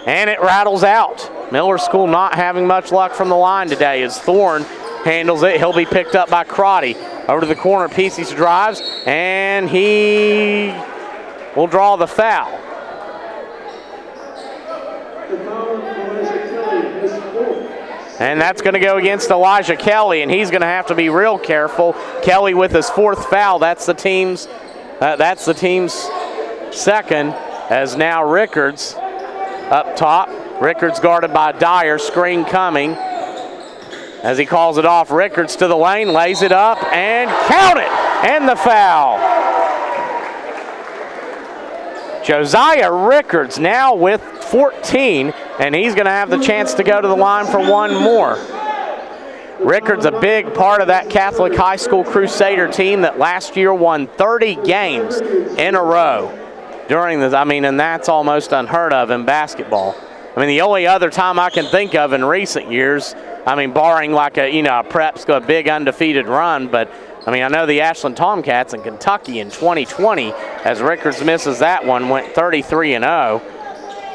and it rattles out. Miller School not having much luck from the line today as Thorne handles it. He'll be picked up by Crotty. Over to the corner, Pieces drives, and he will draw the foul. And that's going to go against Elijah Kelly, and he's going to have to be real careful. Kelly with his fourth foul. That's the team's second, as now Rickards up top. Rickards guarded by Dyer, screen coming. As he calls it off, Rickards to the lane, lays it up, and count it! And the foul. Josiah Rickards now with 14, and he's going to have the chance to go to the line for one more. Rickards a big part of that Catholic High School Crusader team that last year won 30 games in a row during this. I mean, and that's almost unheard of in basketball. I mean, the only other time I can think of in recent years, I mean, barring like a Prep's got a big undefeated run, but I mean, I know the Ashland Tomcats in Kentucky in 2020, as Rickards misses that one, went 33-0.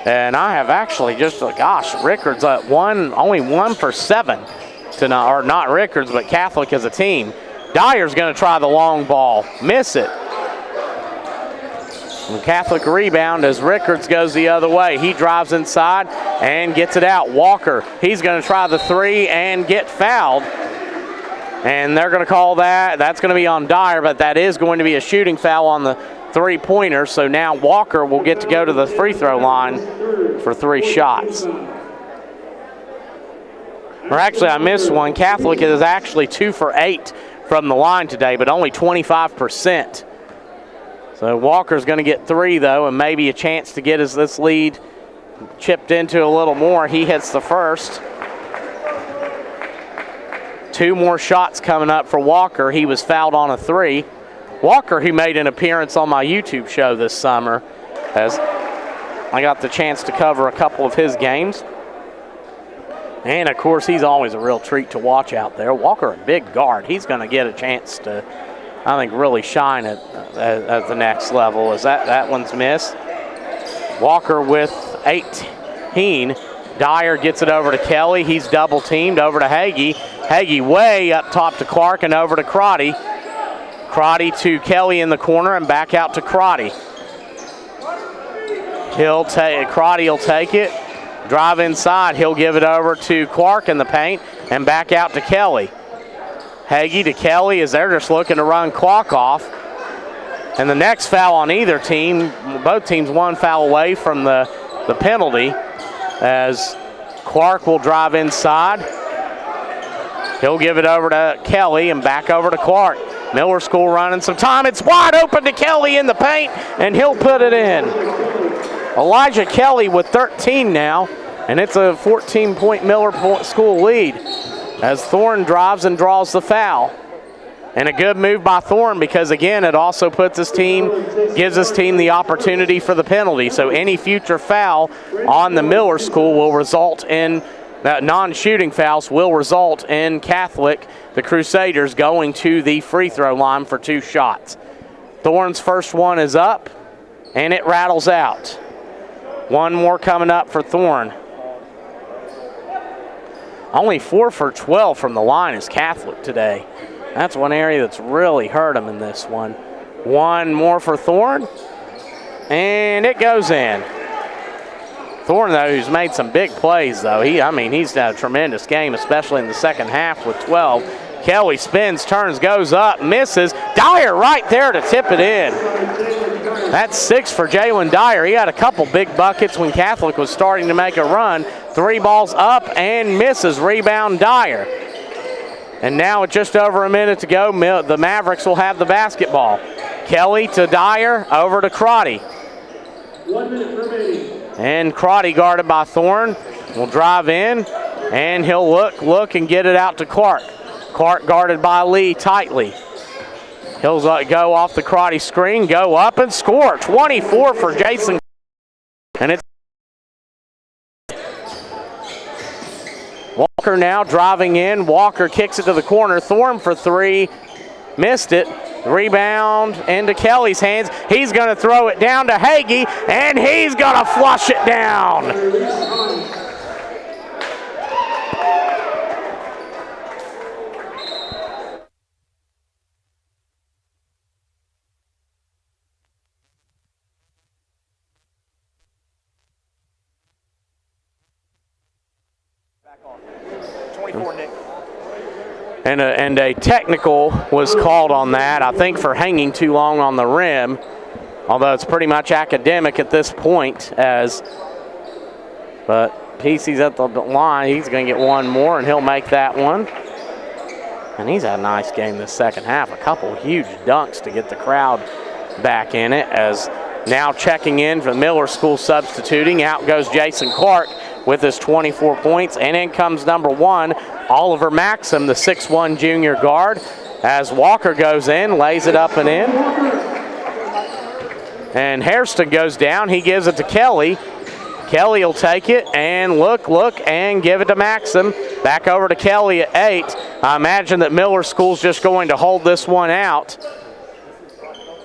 And I have actually Rickards only 1 for 7 tonight, or not Rickards, but Catholic as a team. Dyer's going to try the long ball, miss it. And Catholic rebound as Rickards goes the other way. He drives inside and gets it out. Walker, he's going to try the three and get fouled. And they're going to call that. That's going to be on Dyer, but that is going to be a shooting foul on the three-pointer. So now Walker will get to go to the free throw line for 3 shots. Or actually, I missed one. Catholic is actually 2 for 8 from the line today, but only 25%. So Walker's going to get 3, though, and maybe a chance to get this lead chipped into a little more. He hits the first. 2 more shots coming up for Walker. He was fouled on a 3. Walker, who made an appearance on my YouTube show this summer, as I got the chance to cover a couple of his games. And, of course, he's always a real treat to watch out there. Walker, a big guard. He's going to get a chance to, I think, really shine at the next level. As that one's missed. Walker with 18. Dyer gets it over to Kelly. He's double teamed over to Hagee. Hagee way up top to Clark and over to Crotty. Crotty to Kelly in the corner and back out to Crotty. Crotty will take it. Drive inside. He'll give it over to Clark in the paint and back out to Kelly. Hagee to Kelly as they're just looking to run clock off. And the next foul on either team, both teams 1 foul away from the penalty, as Clark will drive inside. He'll give it over to Kelly and back over to Clark. Miller School running some time. It's wide open to Kelly in the paint, and he'll put it in. Elijah Kelly with 13 now, and it's a 14-point Miller School lead as Thorne drives and draws the foul. And a good move by Thorne because, again, it also gives his team the opportunity for the penalty. So any future foul on the Miller School will result in non-shooting fouls will result in Catholic, the Crusaders, going to the free throw line for 2 shots. Thorne's first one is up, and it rattles out. 1 more coming up for Thorne. Only 4 for 12 from the line is Catholic today. That's one area that's really hurt him in this one. 1 more for Thorne, and it goes in. Thorne, though, who's made some big plays, though. He's done a tremendous game, especially in the second half with 12. Kelly spins, turns, goes up, misses. Dyer right there to tip it in. That's 6 for Jalen Dyer. He had a couple big buckets when Catholic was starting to make a run. 3 balls up and misses. Rebound Dyer. And now with just over a minute to go, the Mavericks will have the basketball. Kelly to Dyer, over to Crotty. 1 minute remaining. And Crotty guarded by Thorne. will drive in, and he'll look, and get it out to Clark. Clark guarded by Lee tightly. He'll go off the karate screen, go up and score. 24 for Jason. And it's Walker now driving in. Walker kicks it to the corner. Thorne for three. Missed it. Rebound into Kelly's hands. He's going to throw it down to Hagee, and he's going to flush it down. And a technical was called on that, I think, for hanging too long on the rim, although it's pretty much academic at this point. But PC's at the line. He's going to get one more, and he'll make that one. And he's had a nice game this second half. A couple huge dunks to get the crowd back in it. As now checking in for Miller School substituting. Out goes Jason Clark with his 24 points, and in comes number 1, Oliver Maxim, the 6'1 junior guard. As Walker goes in, lays it up and in. And Hairston goes down. He gives it to Kelly. Kelly will take it and look, and give it to Maxim. Back over to Kelly at 8. I imagine that Miller School's just going to hold this one out.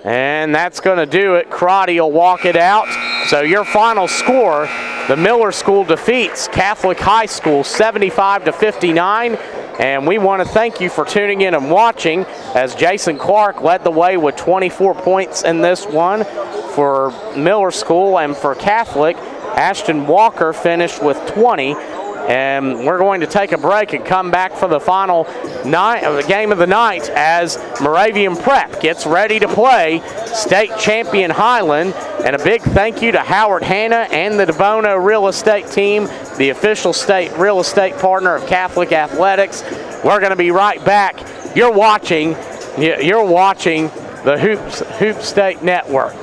And that's going to do it. Crotty will walk it out. So your final score, the Miller School defeats Catholic High School 75-59. And we want to thank you for tuning in and watching, as Jason Clark led the way with 24 points in this one for Miller School, and for Catholic, Ashton Walker finished with 20. And we're going to take a break and come back for the final game of the night as Moravian Prep gets ready to play state champion Highland. And a big thank you to Howard Hanna and the DeBono Real Estate team, the official state real estate partner of Catholic Athletics. We're going to be right back. You're watching the Hoop State Network.